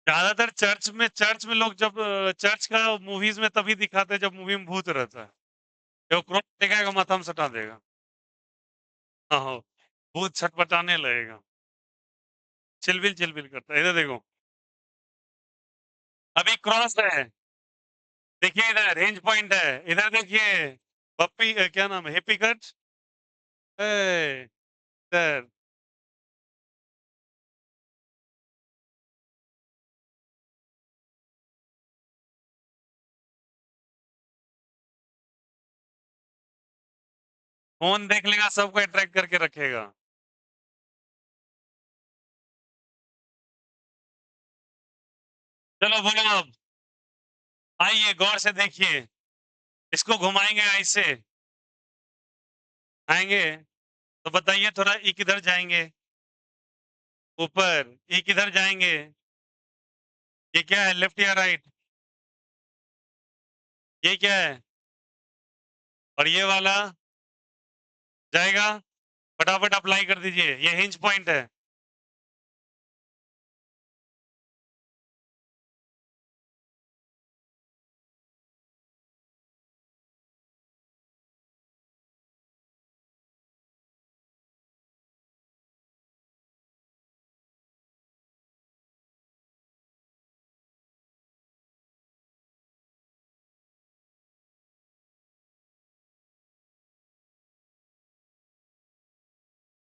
ज्यादातर चर्च में लोग जब चर्च का मूवीज में तभी दिखाते हैं जब मूवी में भूत रहता है, जो क्रोध दिखाएगा माथा में सटा देगा। हाँ हाँ, भूत छटपटाने लगेगा, चिलबिल चिलबिल करता है। इधर देखो, अभी क्रॉस है, देखिए इधर रेंज पॉइंट है, इधर देखिए। पप्पी क्या नाम है, हिप्पी कट। ए, इधर फोन देख लेगा, सबको अट्रैक्ट करके रखेगा। चलो बोलो अब, आइए गौर से देखिए, इसको घुमाएंगे ऐसे, आएंगे, तो बताइए थोड़ा, ई किधर जाएंगे? ऊपर। ई किधर जाएंगे? ये क्या है, लेफ्ट या राइट? ये क्या है? और ये वाला जाएगा? फटाफट अप्लाई कर दीजिए, ये हिंज पॉइंट है।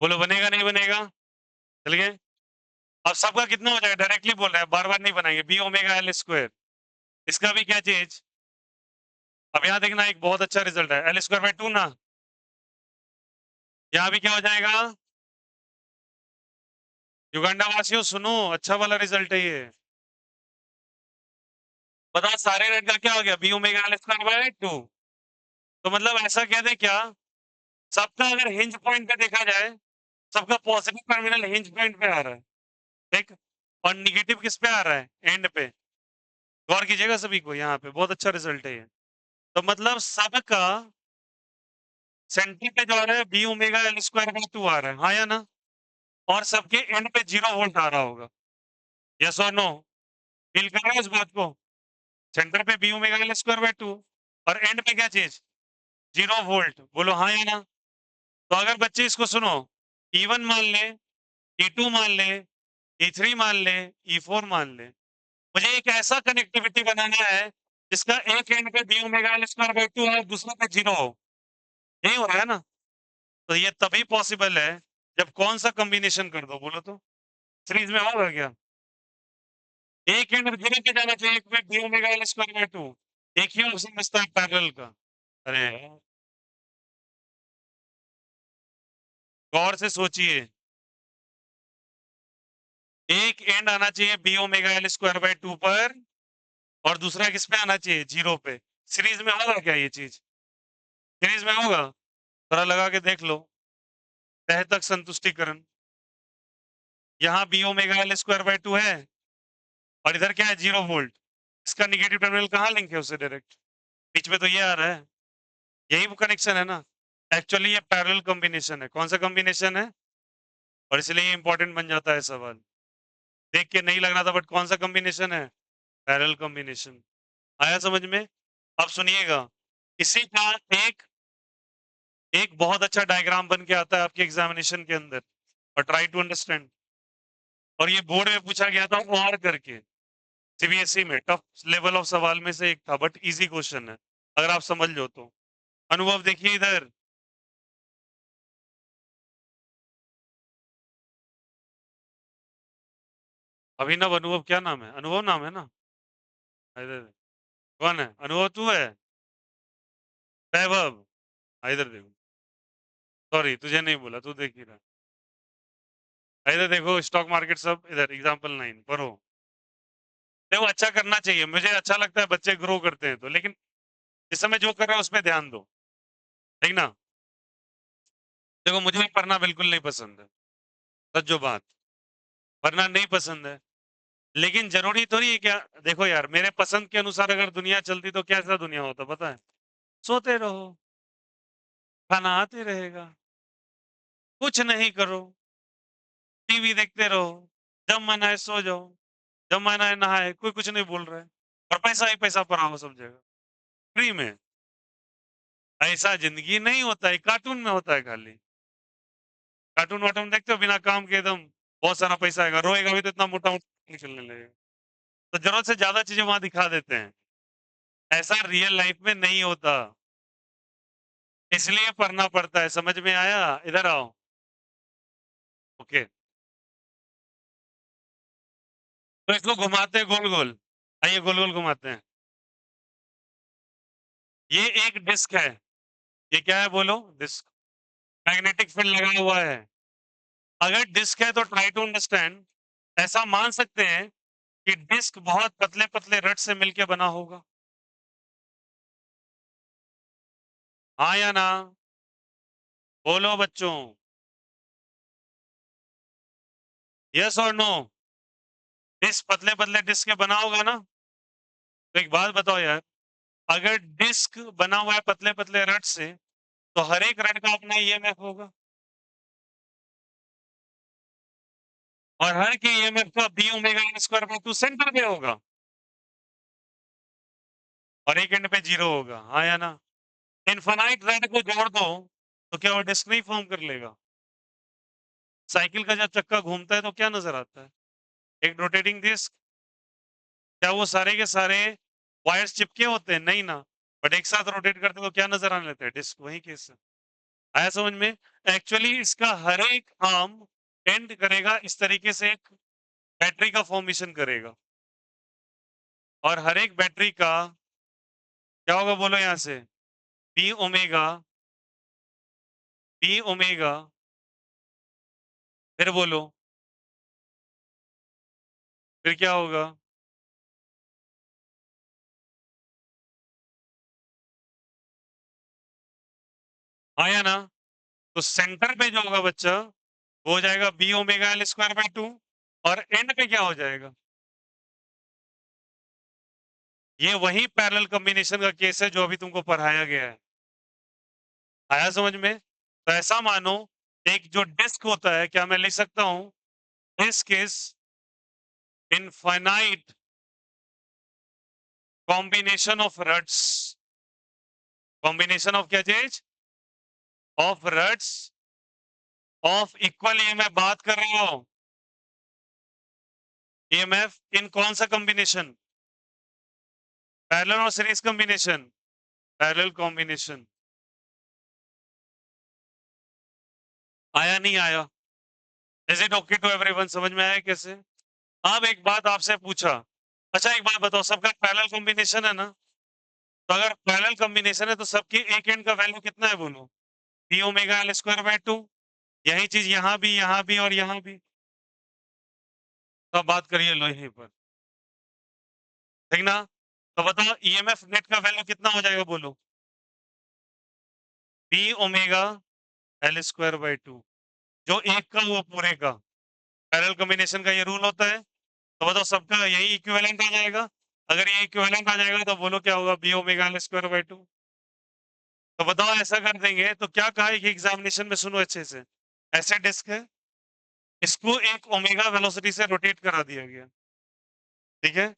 बोलो बनेगा नहीं बनेगा? चल गए। अब सबका कितना हो जाएगा, डायरेक्टली बोल रहा है, बार बार नहीं बनाएंगे। बी ओमेगा एल स्क्वायर, इसका भी क्या चीज? अब यहाँ देखना, एक बहुत अच्छा रिजल्ट है, एल स्क्वायर बाय 2 ना। यहाँ भी क्या हो जाएगा? युगांडा वासियों सुनो, अच्छा वाला रिजल्ट है ये। बताओ सारे रेट का क्या हो गया, B omega L square by 2। तो मतलब ऐसा कह दे क्या, सबका अगर हिंज पॉइंट पे देखा जाए, सबका पॉजिटिव टर्मिनल हिंज पॉइंट पे आ रहा है, ठीक, और निगेटिव किस पे आ रहा है, एंड पे। गौर कीजिएगा सभी को, यहाँ पे बहुत अच्छा रिजल्ट है ये। तो मतलब सबका सेंटर पे जो आ रहा है, B omega L square by 2 आ रहा है, हाँ या ना? और सबके एंड पे 0 वोल्ट आ रहा होगा, यस और नो? फील कर रहे हो इस बात को? सेंटर पे B omega L square by 2, और एंड पे क्या चीज, 0 वोल्ट। बोलो हाँ या ना? तो अगर बच्चे इसको सुनो, E1 मान ले, E2 मान ले, E3 मान ले, E4 मान ले, मुझे एक ऐसा कनेक्टिविटी बनाना है जिसका एक एंड पे B omega L square by 2 है, दूसरे पे 0 हो। यही हो रहा है ना? तो ये तभी पॉसिबल है जब कौन सा कॉम्बिनेशन कर दो बोलो तो सीरीज में होगा क्या? एक एंड जीरो पे जाना चाहिए, एक में B omega L square by 2। एक ही ऑप्शन बचता है पैरेलल का। अरे यार, गौर से सोचिए। एक एंड आना चाहिए B omega L square by 2 पर, और दूसरा किस पे आना चाहिए? जीरो पे। सीरीज में होगा क्या ये चीज? सीरीज में होगा? थोड़ा लगा के देख लो। तह तक संतुष्टिकरण। यहाँ B omega L square by 2 है, और इधर क्या है? 0 वोल्ट। इसका निगेटिव टर्मिनल कहाँ लिंक है उससे डायरेक्ट? बीच में तो ये आ रहा है, यही वो कनेक्शन है ना। एक्चुअली ये पैरेलल कॉम्बिनेशन है। कौन सा कॉम्बिनेशन है? और इसलिए ये इंपॉर्टेंट बन जाता है सवाल। देख के नहीं लग रहा था, बट कौन सा कॉम्बिनेशन है? Parallel combination. आया समझ में? अब सुनिएगा, इसी का एक एक बहुत अच्छा डायग्राम बन के आता है आपके एग्जामिनेशन के अंदर, और ट्राई टू अंडरस्टैंड। और ये बोर्ड में पूछा गया था और करके, सीबीएसई में टफ लेवल ऑफ सवाल में से एक था, बट इजी क्वेश्चन है अगर आप समझ लो तो। अनुभव देखिए इधर। अभिनव, अनुभव क्या नाम है? अनुभव नाम है ना? इधर कौन है? अनुभव तू है? वैभव, इधर देखो। सॉरी, तुझे नहीं बोला, तू देख ही रहा। इधर देखो, स्टॉक मार्केट सब इधर, एग्जाम्पल 9 पढ़ो। देखो, अच्छा करना चाहिए, मुझे अच्छा लगता है बच्चे ग्रो करते हैं तो, लेकिन इस समय जो कर रहे हो उस पर ध्यान दो, ठीक ना? देखो, मुझे भी पढ़ना बिल्कुल नहीं पसंद है, सच जो बात, पढ़ना नहीं पसंद है। लेकिन जरूरी तो नहीं है क्या? देखो यार, मेरे पसंद के अनुसार अगर दुनिया चलती तो कैसा दुनिया होता पता है? सोते रहो, खाना आते रहेगा, कुछ नहीं करो, टीवी देखते रहो, जब मन आए सो जाओ, जब मन आए नहाए, कोई कुछ नहीं बोल रहा है, और पैसा ही पैसा पड़ा हो सब जगह, फ्री में। ऐसा जिंदगी नहीं होता है, कार्टून में होता है खाली। कार्टून वार्टून देखते हो बिना काम के, एकदम बहुत सारा पैसा आएगा, रोएगा भी तो इतना मोटा मोटा निकलने लगेगा। तो जरूरत से ज्यादा चीजें वहां दिखा देते हैं, ऐसा रियल लाइफ में नहीं होता, इसलिए पढ़ना पड़ता है। समझ में आया? इधर आओ। ओके, तो इसको घुमाते हैं गोल गोल। आइए गोल गोल घुमाते हैं। ये एक डिस्क है, ये क्या है बोलो? डिस्क। मैग्नेटिक फील्ड लगा हुआ है। अगर डिस्क है तो ट्राई टू अंडरस्टैंड, ऐसा मान सकते हैं कि डिस्क बहुत पतले पतले रड से मिलकर बना होगा, हाँ या ना? बोलो बच्चों, यस और नो? डिस्क पतले पतले डिस्क के बना होगा ना? तो एक बात बताओ यार, अगर डिस्क बना हुआ है पतले पतले रड से, तो हर एक रड का अपना ईएमएफ होगा, और हर के ईएमएफ का B omega N square by 2 center पे होगा, और एक एंड पे जीरो होगा, हाँ या ना? इनफाइनाइट रड को जोड़ दो तो क्या वो डिस्क नहीं फॉर्म कर लेगा? साइकिल का जब चक्का घूमता है तो क्या नजर आता है? एक रोटेटिंग डिस्क। क्या वो सारे के सारे वायर्स चिपके होते हैं? नहीं ना, बट एक साथ रोटेट करते तो क्या नजर आने लगता है? डिस्क। वही केस है, आया समझ में? एक्चुअली इसका हर एक आर्म एंड करेगा इस तरीके से, एक बैटरी का फॉर्मेशन करेगा, और हर एक बैटरी का क्या होगा बोलो यहां से? बी ओमेगा, बी ओमेगा, फिर बोलो, फिर क्या होगा? आया ना? तो सेंटर पे जो होगा बच्चा, वो हो जाएगा B omega L square by 2, और एंड पे क्या हो जाएगा? ये वही पैरेलल कॉम्बिनेशन का केस है जो अभी तुमको पढ़ाया गया है, आया समझ में? तो ऐसा मानो, एक जो डिस्क होता है, क्या मैं लिख सकता हूं? Disc is infinite combination of rods, combination of क्या चीज? Of rods of equal EMF, बात कर रहे हो ईएमएफ इन कौन सा कॉम्बिनेशन? पैरेलल और सीरीज कॉम्बिनेशन? Parallel combination. आया नहीं आया? Is it okay to everyone? समझ में आया कैसे? अब एक बात आपसे पूछा, अच्छा एक बात बताओ, सबका पैरेलल कॉम्बिनेशन है ना? तो अगर पैरेलल कॉम्बिनेशन है तो सबकी एक एंड का वैल्यू कितना है बोलो? P omega L square by 2। यही चीज यहाँ भी और यहाँ भी। तो अब बात करिए लो यहीं पर, ठीक ना? तो बताओ ईएमएफ नेट का वैल्यू कितना हो जाएगा बोलो? P omega L square by 2, जो एक का वो पूरे का। पैरेलल कॉम्बिनेशन का ये रूल होता है। तो बताओ सबका यही इक्विवेलेंट आ जाएगा। अगर ये इक्विवेलेंट आ जाएगा तो बोलो क्या होगा? B omega L square by 2। तो बताओ ऐसा कर देंगे तो क्या कहा है कि एग्जामिनेशन में, सुनो अच्छे से, ऐसे डिस्क है, इसको एक ओमेगा वेलोसिटी से रोटेट करा दिया गया, ठीक है?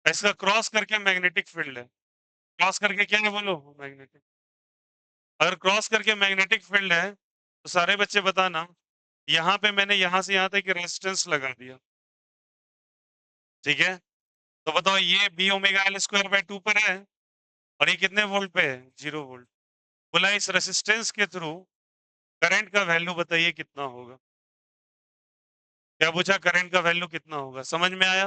इसका क्रॉस करके मैग्नेटिक फील्ड है। क्रॉस करके क्या है बोलो? मैग्नेटिक। अगर क्रॉस करके मैग्नेटिक फील्ड है तो सारे बच्चे बताना, यहाँ पे मैंने यहाँ से यहाँ तक रेजिस्टेंस लगा दिया, ठीक है? तो बताओ ये B omega L square by 2 पर है और ये कितने वोल्ट पे है? 0 वोल्ट। बोला इस रेसिस्टेंस के थ्रू करंट का वैल्यू बताइए कितना होगा? क्या पूछा? करंट का वैल्यू कितना होगा? समझ में आया?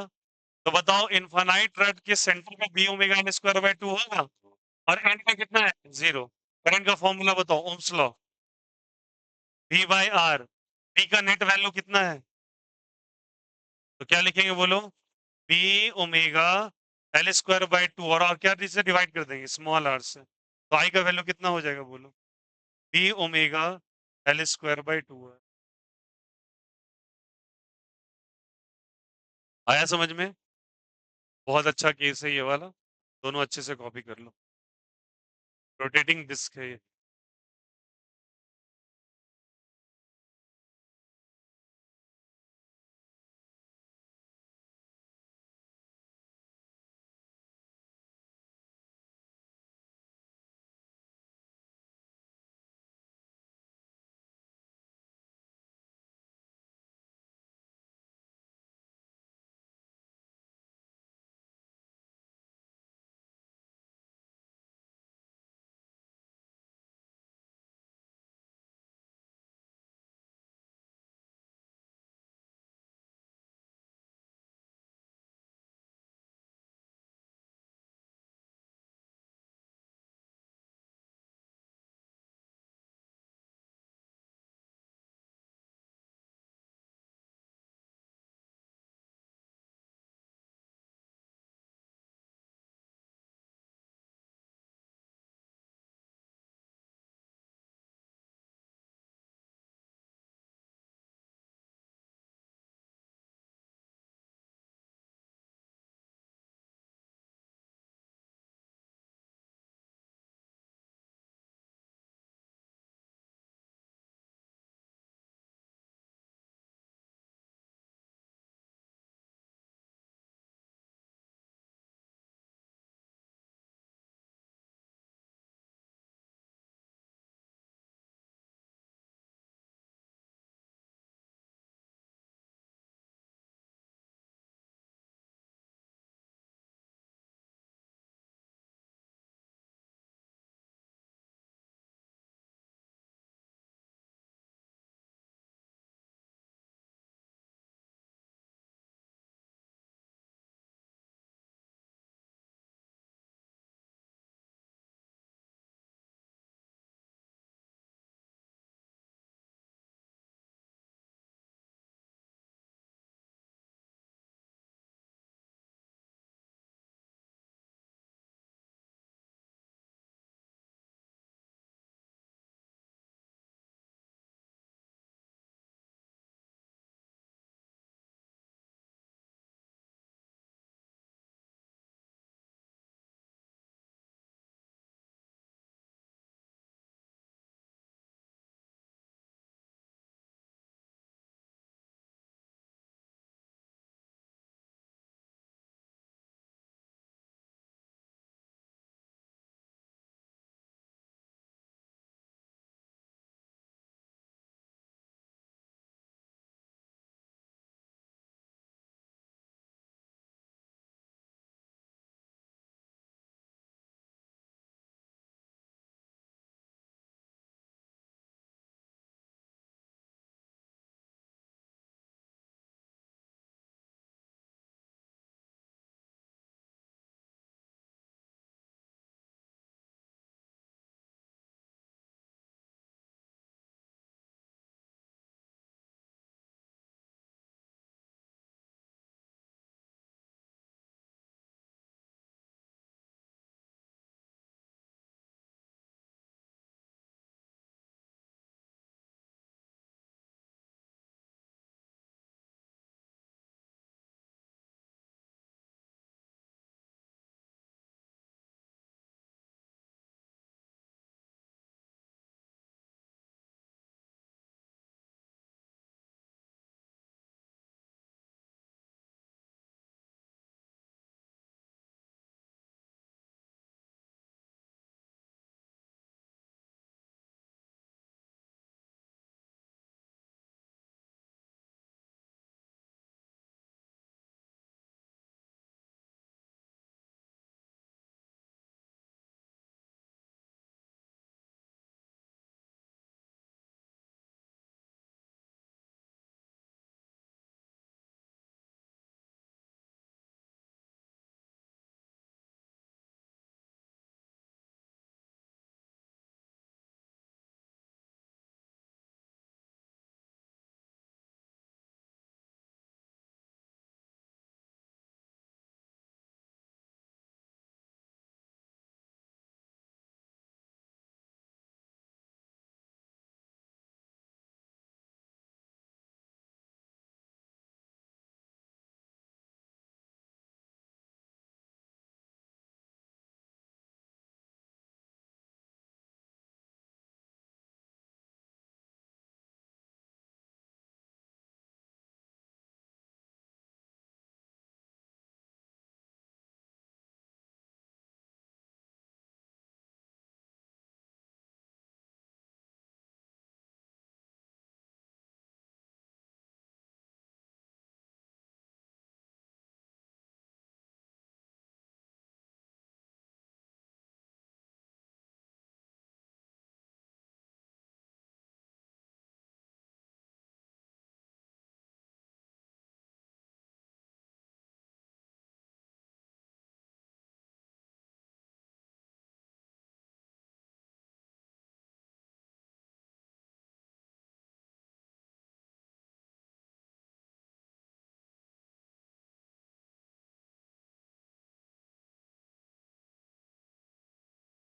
तो बताओ इनफाइनाइट रड के सेंटर पे B omega N square by 2 होगा और एंड पे कितना है? 0। करंट का फॉर्मूला बताओ, Ohm's law, V by R. B का नेट वैल्यू कितना है? तो क्या लिखेंगे बोलो? B omega L square by 2 और क्या से डिवाइड कर देंगे? स्मॉल आर से। तो आई का वैल्यू कितना हो जाएगा बोलो? B omega L square by 2 है। आया समझ में? बहुत अच्छा केस है ये वाला, दोनों अच्छे से कॉपी कर लो। रोटेटिंग डिस्क है ये।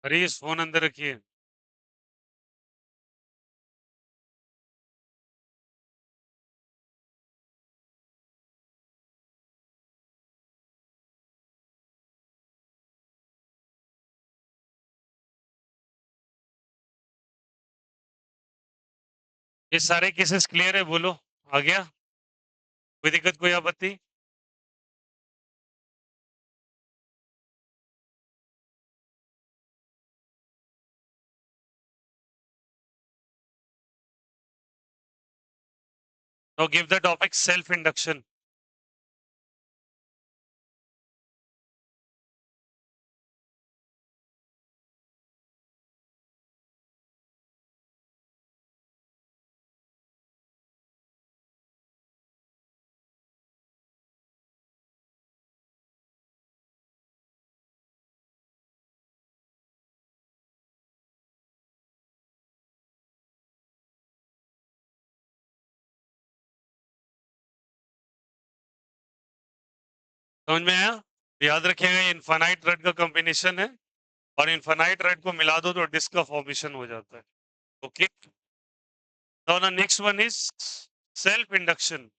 अरे इस फोन अंदर रखिए। ये सारे केसेस क्लियर है, बोलो आ गया? कोई दिक्कत, कोई आपत्ति? Now give the topic self induction. समझ में आया? याद रखिएगा ये इनफाइनाइट रेड का कॉम्बिनेशन है और इनफाइनाइट रेड को मिला दो तो डिस्क का फॉर्मेशन हो जाता है। ओके, तो ना next one is self induction.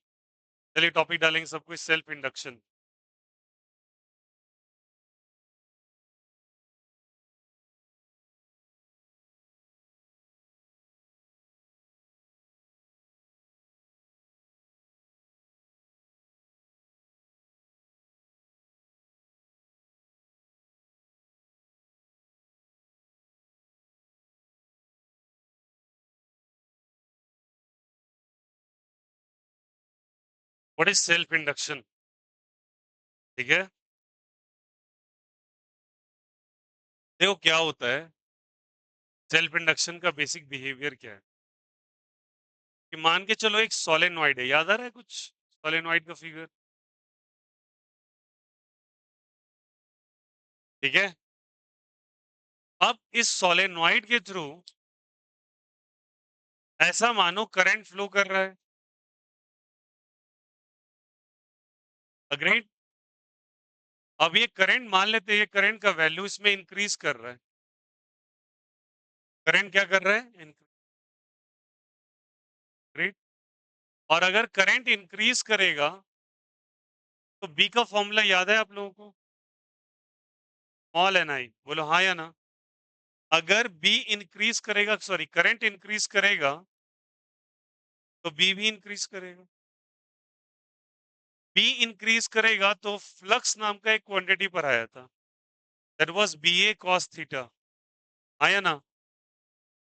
चलिए टॉपिक डालेंगे सबको, self induction. What is self induction? ठीक है, देखो क्या होता है सेल्फ इंडक्शन का बेसिक बिहेवियर क्या है कि मान के चलो एक सोलेनॉइड है, याद आ रहा है कुछ सोलेनॉइड का फिगर? ठीक है, अब इस सोलेनॉइड के थ्रू ऐसा मानो करंट फ्लो कर रहा है। अग्रीड? अब ये करंट मान लेते हैं, ये करंट का वैल्यू इसमें इंक्रीज कर रहा है। करंट क्या कर रहा है? इंक्रीज। और अगर करंट इंक्रीज करेगा तो बी का फॉर्मूला याद है आप लोगों को? स्मॉल एन आई, बोलो हाँ या ना? अगर बी इंक्रीज करेगा, सॉरी करंट इंक्रीज करेगा तो बी भी इंक्रीज करेगा। बी इंक्रीज करेगा तो फ्लक्स नाम का एक क्वांटिटी पर आया था, that was B A cos theta, आया ना?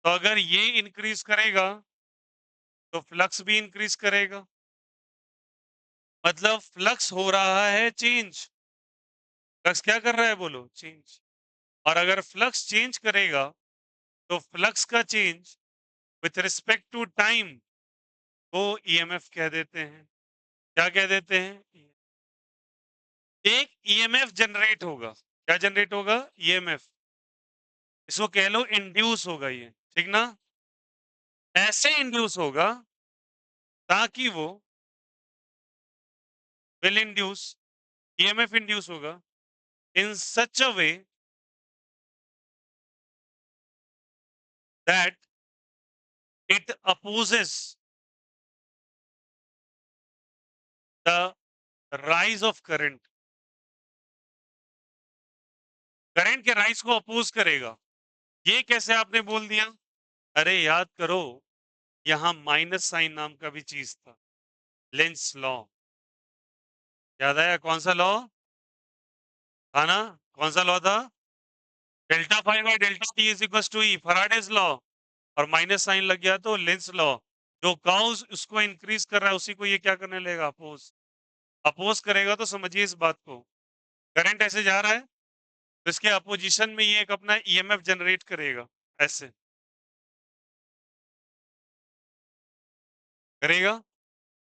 तो अगर ये इंक्रीज करेगा तो फ्लक्स भी इंक्रीज करेगा, मतलब फ्लक्स हो रहा है चेंज। फ्लक्स क्या कर रहा है बोलो? चेंज। और अगर फ्लक्स चेंज करेगा तो फ्लक्स का change with respect to time को ईएमएफ कह देते हैं। क्या कह देते हैं? एक ईएमएफ जनरेट होगा। क्या जनरेट होगा? ईएमएफ। इसको कह लो इंड्यूस होगा ये, ठीक ना? ऐसे इंड्यूस होगा ताकि वो विल इंड्यूस, ईएमएफ इंड्यूस होगा in such a way that it opposes the rise of current। Current के राइज को अपोज करेगा। ये कैसे आपने बोल दिया? अरे याद करो, यहां माइनस साइन नाम का भी चीज था, लेंस लॉ। याद आया कौन सा लॉ था ना? कौन सा लॉ था? Delta phi by delta T is equal to E, Faraday's law. और माइनस साइन लग गया तो लेंस लॉ। जो काउस उसको इंक्रीज कर रहा है उसी को ये क्या करने लगेगा? अपोज। अपोज करेगा तो समझिए इस बात को, करंट ऐसे जा रहा है तो इसके अपोजिशन में ये एक अपना ईएमएफ जनरेट करेगा, ऐसे करेगा।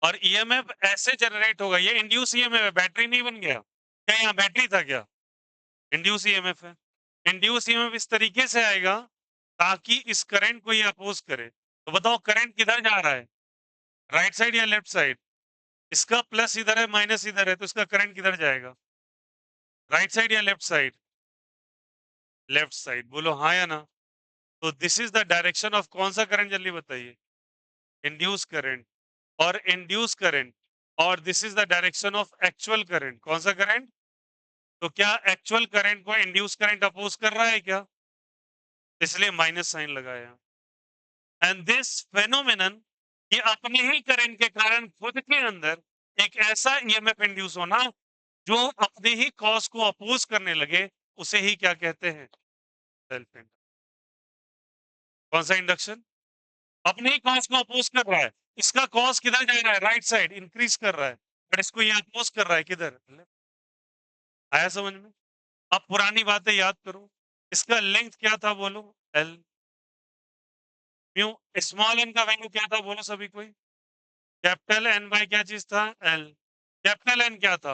और ईएमएफ ऐसे जनरेट होगा, ये इंड्यूस ईएमएफ है, बैटरी नहीं बन गया क्या? यहाँ बैटरी था क्या? इंड्यूस ईएमएफ है। इंड्यूस ईएमएफ इस तरीके से आएगा ताकि इस करंट को ये अपोज करे। तो बताओ करंट किधर जा रहा है, राइट साइड या लेफ्ट साइड? इसका प्लस इधर है, माइनस इधर है, तो इसका करंट किधर जाएगा? राइट साइड या लेफ्ट साइड? लेफ्ट साइड, बोलो हाँ या ना। तो this is the direction of कौन सा करंट, जल्दी बताइए। Induce current. और इंड्यूस करंट, और this is the direction of actual current, कौन सा करंट। तो क्या एक्चुअल करंट को इंड्यूस करंट अपोज कर रहा है क्या, इसलिए माइनस साइन लगाया। एंड दिस फेनोमेनन, ये अपने ही करंट के कारण खुद के अंदर एक ऐसा ईएमएफ इंड्यूस होना जो अपने ही कॉज को अपोज करने लगे, उसे ही क्या कहते हैं, सेल्फ इंडक्शन। कौन सा इंडक्शन, अपने ही कॉज को अपोज कर रहा है। इसका कॉज किधर जा रहा है, राइट साइड इंक्रीज कर रहा है, बट इसको ये अपोज कर रहा है किधर। आया समझ में। अब पुरानी बातें याद करो। इसका लेंथ क्या था बोलो, एल। म्यू, स्मॉल एन का वैल्यू क्या था बोलो सभी कोई। कैपिटल एन बाय क्या चीज था, एल। कैपिटल एन क्या था,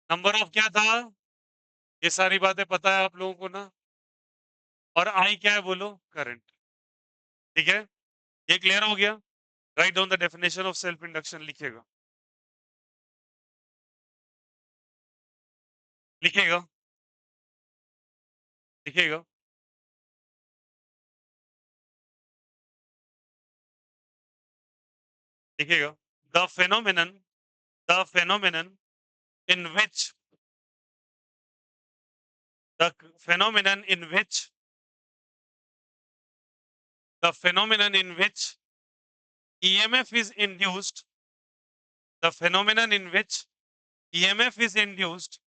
नंबर ऑफ क्या था। ये सारी बातें पता है आप लोगों को ना। और आई क्या है बोलो, करंट। ठीक है, ये क्लियर हो गया। Write down the definition of self induction, लिखिएगा। लिखिएगा। लिखिएगा। लिखिएगा। The phenomenon, the phenomenon in which the phenomenon in which the phenomenon in which EMF is induced, the phenomenon in which EMF is induced,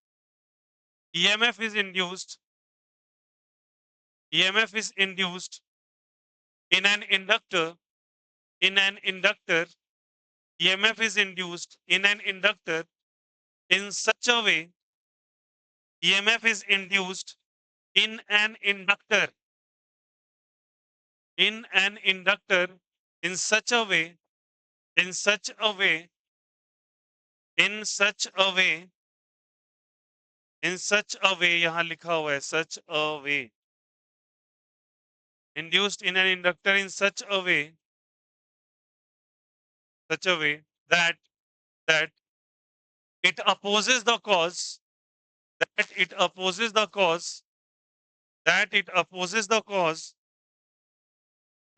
EMF is induced, EMF is induced in an inductor, in an inductor, EMF is induced in an inductor in such a way, EMF is induced in an inductor, in an inductor in such a way, in such a way, in such a way, in such a way, यहां लिखा हुआ है such a way, induced in an inductor in such a way, such a way that that it opposes the cause, that it opposes the cause, that it opposes the cause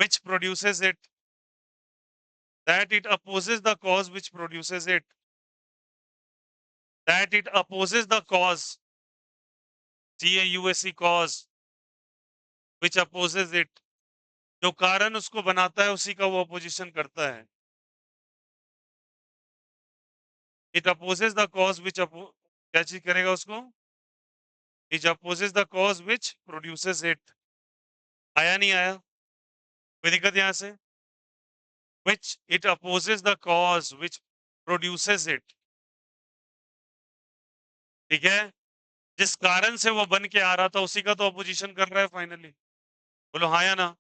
which produces it, that it opposes the cause which produces it, that it opposes the cause, CAUSE cause, which opposes it, जो कारण उसको बनाता है उसी का वो opposition करता है। It opposes the cause which क्या चीज करेगा उसको, which opposes the cause which produces it। आया नहीं आया, कोई दिक्कत यहां से। which it opposes the cause which produces it। ठीक है, जिस कारण से वो बन के आ रहा था उसी का तो अपोजिशन कर रहा है फाइनली। बोलो हाँ या ना।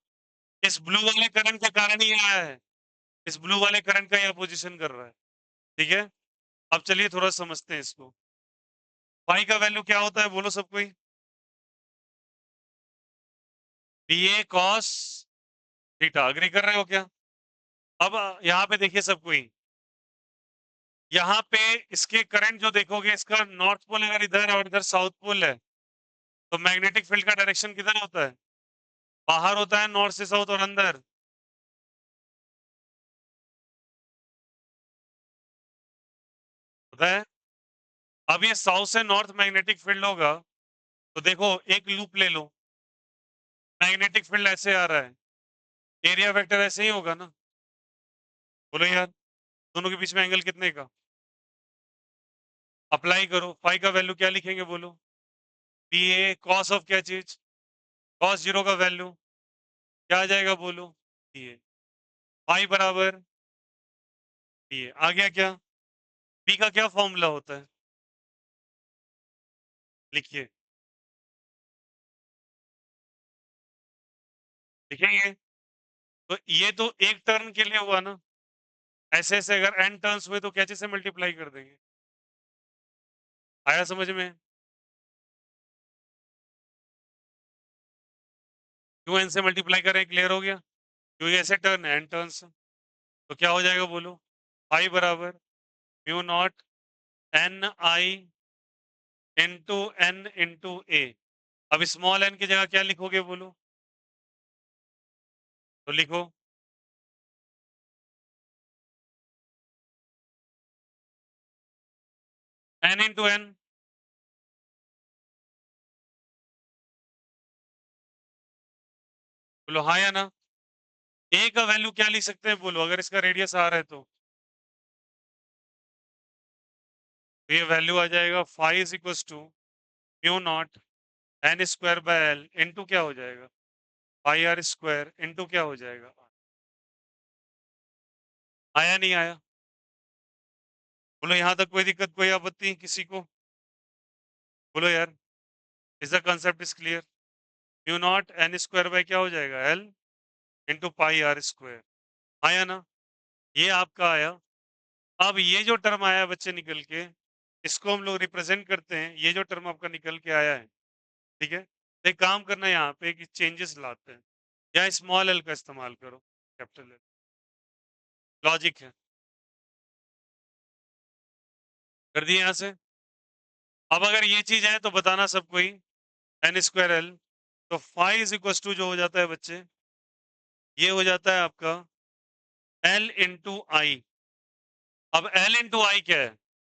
इस ब्लू वाले करंट के कारण ही आया है, इस ब्लू वाले करंट का ही अपोजिशन कर रहा है। ठीक है, अब चलिए थोड़ा समझते हैं इसको। पाई का वैल्यू क्या होता है बोलो सब कोई, B A cos theta. Agree कर रहे हो क्या। अब यहाँ पे देखिए सब कोई, यहाँ पे इसके करंट जो देखोगे, इसका नॉर्थ पोल अगर इधर और इधर साउथ पोल है, तो मैग्नेटिक फील्ड का डायरेक्शन किधर होता है, बाहर होता है, नॉर्थ से साउथ और अंदर होता है। अब ये साउथ से नॉर्थ मैग्नेटिक फील्ड होगा, तो देखो एक लूप ले लो, मैग्नेटिक फील्ड ऐसे आ रहा है, एरिया वेक्टर ऐसे ही होगा ना। बोलो यार, दोनों के बीच में एंगल कितने का, अप्लाई करो। फाई का वैल्यू क्या लिखेंगे बोलो, बी ए कॉस ऑफ क्या चीज, कॉस जीरो का वैल्यू क्या आ जाएगा बोलो, बी ए। फाई बराबर बी ए। आ गया क्या, बी का क्या फॉर्मूला होता है, लिखिए। लिखेंगे, तो ये तो एक टर्न के लिए हुआ ना, ऐसे ऐसे अगर एन टर्न्स हुए तो क्या चीज से मल्टीप्लाई कर देंगे। आया समझ में। क्यों एन से मल्टीप्लाई करें, क्लियर हो गया, क्योंकि ऐसे टर्न है एन टर्न्स, तो क्या हो जाएगा बोलो, आई बराबर mu not n I into n into a. अब स्मॉल एन की जगह क्या लिखोगे बोलो? तो लिखो एन इंटू एन। बोलो हाँ या ना? ए का वैल्यू क्या लिख सकते हैं बोलो, अगर इसका रेडियस आर है तो? ये वैल्यू आ जाएगा phi is equal to mu not an square by L into क्या हो जाएगा, पाई आर स्क्वायर इंटू क्या हो जाएगा। आया नहीं आया? बोलो यहां तक कोई दिक्कत, कोई आपत्ति किसी को? बोलो यार, is the concept is clear? Mu not an square by क्या हो जाएगा, L into pi are square. आया ना? ये आपका आया। अब ये जो टर्म आया है बच्चे निकल के, इसको हम लोग रिप्रेजेंट करते हैं, ये जो टर्म आपका निकल के आया है, ठीक है, तो एक काम करना है यहाँ पे कि चेंजेस लाते हैं, या स्मॉल एल का इस्तेमाल करो, कैपिटल एल। लॉजिक है, कर दिए यहाँ से। अब अगर ये चीज है तो बताना सबको ही, एन स्क्वायर एल, तो फाइव इज इक्वल टू जो हो जाता है बच्चे, ये हो जाता है आपका एल इंटू आई। अब एल इंटू आई क्या है?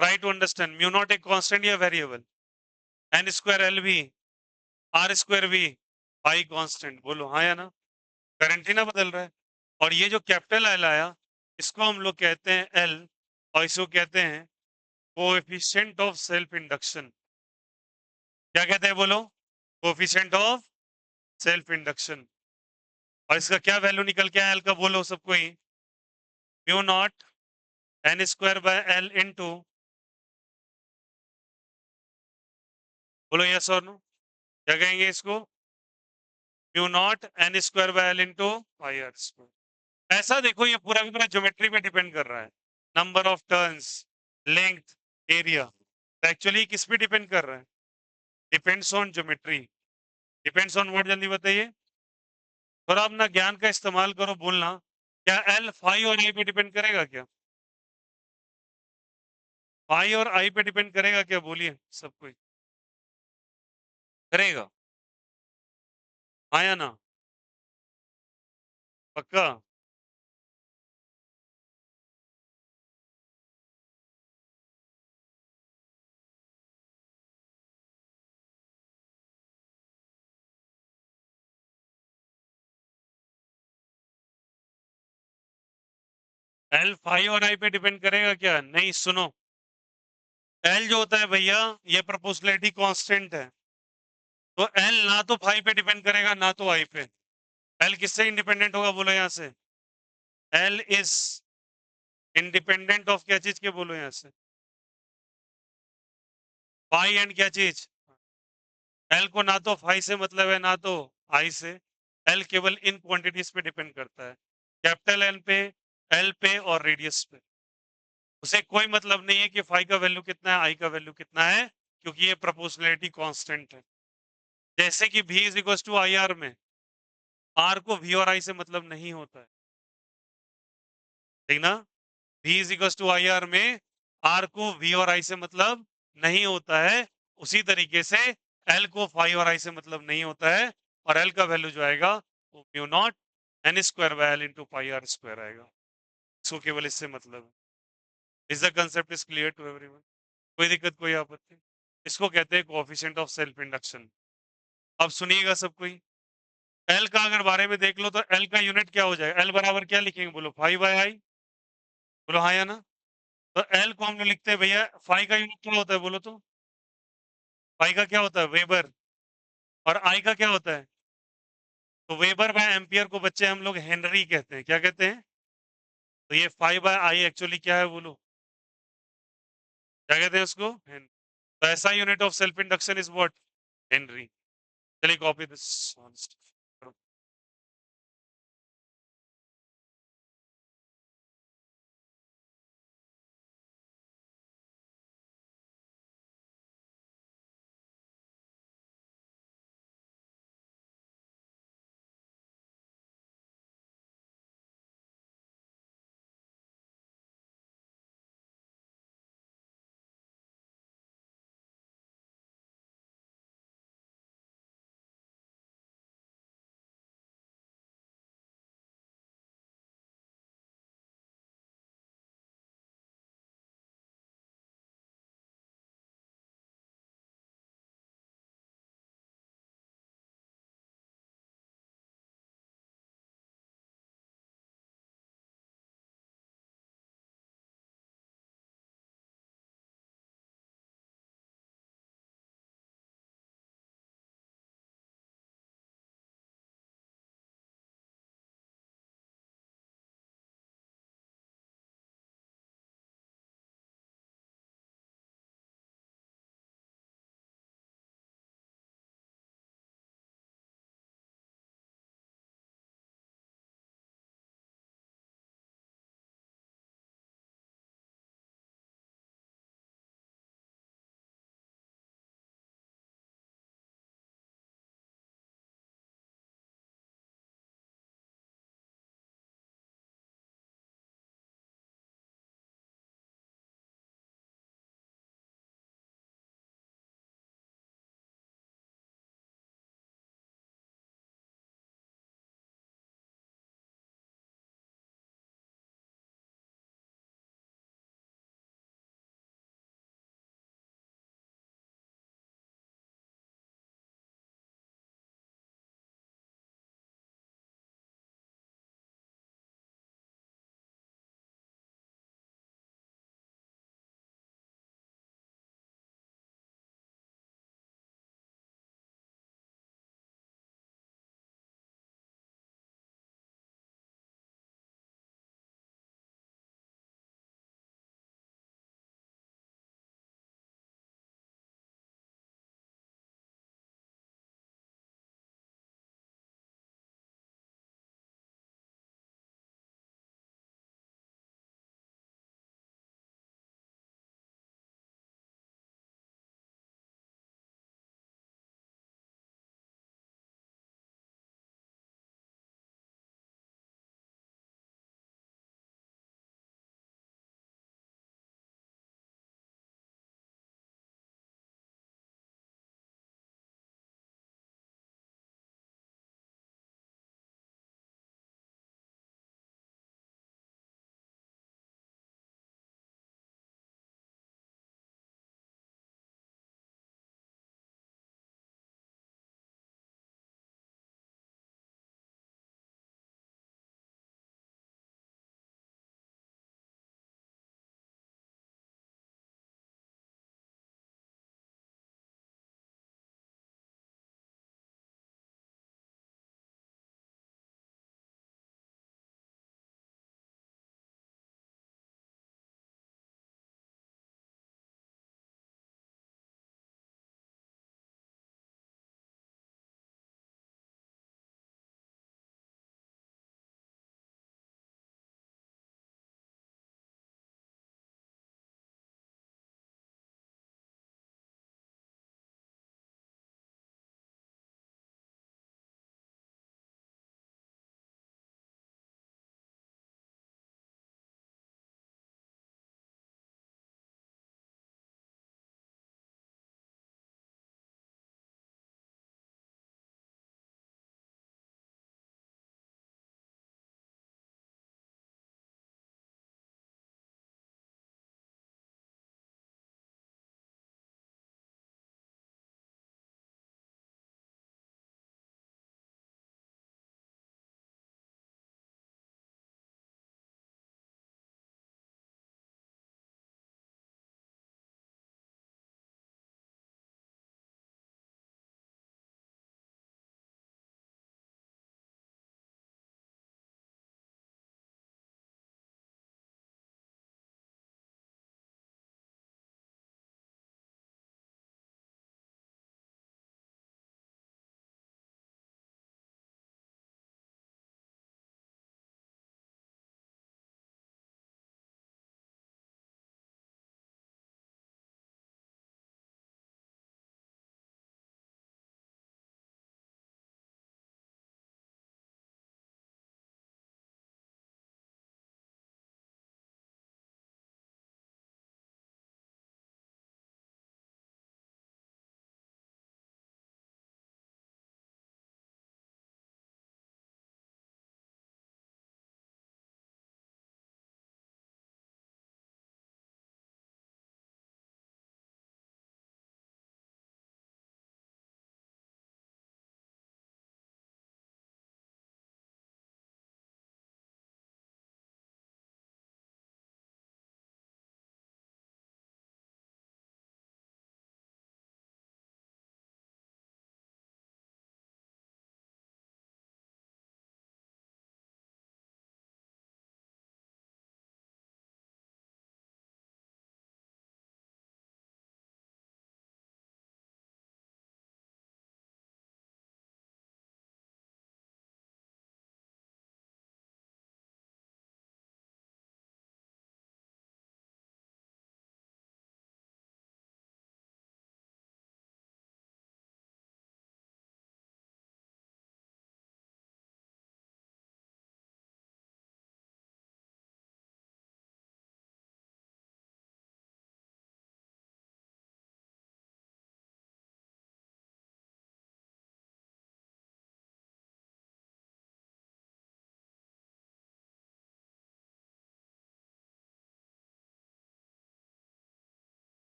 Try to understand, mu naught एक कांस्टेंट या वेरिएबल, एन स्क्वायर एल भी, आर स्क्वायर भी, आई कांस्टेंट। बोलो हाँ या ना? करंट ही ना बदल रहा है। और ये जो कैपिटल एल आया, इसको हम लोग कहते हैं एल, और इसको कहते हैं कोएफिशिएंट ऑफ सेल्फ इंडक्शन। क्या कहते हैं बोलो? Coefficient of self induction. और इसका क्या वैल्यू निकल के आया एल का, बोलो सबको ही? Mu not an square by L into, बोलो यस और नो, क्या कहेंगे इसको? Mu not an square by L into pi are square. ऐसा देखो, ये पूरा भी पूरा ज्योमेट्री पे डिपेंड कर रहा है, number of turns, length, area. तो एक्चुअली किस पे डिपेंड कर रहा है? Depends on geometry. Depends on what, जल्दी बताइए। थोड़ा अपना ज्ञान का इस्तेमाल करो, बोलना क्या एल फाई और आई पे डिपेंड करेगा क्या? फाई और आई पे डिपेंड करेगा क्या, बोलिए सब कोई। करेगा? हाँ या ना? पक्का? एल फाई और आई पे डिपेंड करेगा क्या? नहीं, सुनो, एल जो होता है भैया, ये प्रोपोर्शनैलिटी कांस्टेंट है, तो एल ना तो फाई पे डिपेंड करेगा ना तो आई पे। एल किससे इंडिपेंडेंट होगा बोलो यहां से? एल इज इंडिपेंडेंट ऑफ क्या चीज के, बोलो यहां से? फाई एंड क्या चीज? एल को ना तो फाई से मतलब है ना तो आई से। एल केवल इन क्वांटिटीज पे डिपेंड करता है, कैपिटल एन पे, एल पे और रेडियस पे। उसे कोई मतलब नहीं है कि फाई का वैल्यू कितना है, आई का वैल्यू कितना है, क्योंकि ये प्रोपोर्शनैलिटी कांस्टेंट है। जैसे कि v is equal to I R में, आर को v और i से मतलब नहीं होता है, ठीक ना? v is equal to I R में आर को v और i से मतलब नहीं होता है। उसी तरीके से l को फाई और i से मतलब नहीं होता है, और l का वैल्यू जो आएगा वो mu not an square by L into pi are square आएगा। इसको केवल इससे मतलब है। Is the concept is clear to everyone? कोई दिक्कत, कोई आपत्ति? इसको कहते हैं कोएफिशिएंट ऑफ सेल्फ इंडक्शन। अब सुनिएगा सब कोई, एल का अगर बारे में देख लो तो एल का यूनिट क्या हो जाएगा, एल बराबर क्या लिखेंगे बोलो, फाइव बाई आई। बोलो हाँ या ना? तो एल को हम लोग लिखते हैं भैया, फाइव का यूनिट क्या होता है बोलो तो? फाइव का क्या होता है, वेबर। और आई का क्या होता है? तो वेबर बाय एम्पियर को बच्चे हम लोग हेनरी कहते हैं, क्या कहते हैं? तो ये फाइव बाय आई एक्चुअली क्या है बोलो, क्या कहते हैं उसको? हेनरी। तो ऐसा unit of self induction is what, henry. चलिए कॉपी दिस।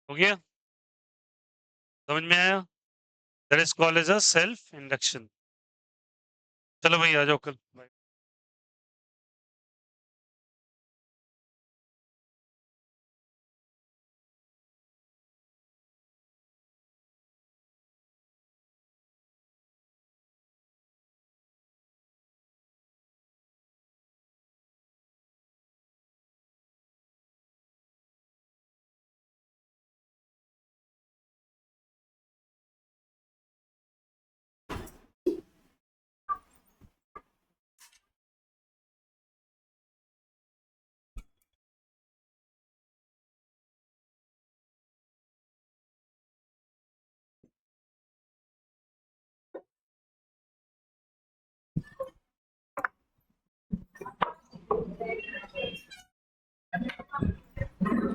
हो गया? समझ में आया? That is called as a self induction. चलो भाई आ जाओ कल। बाय।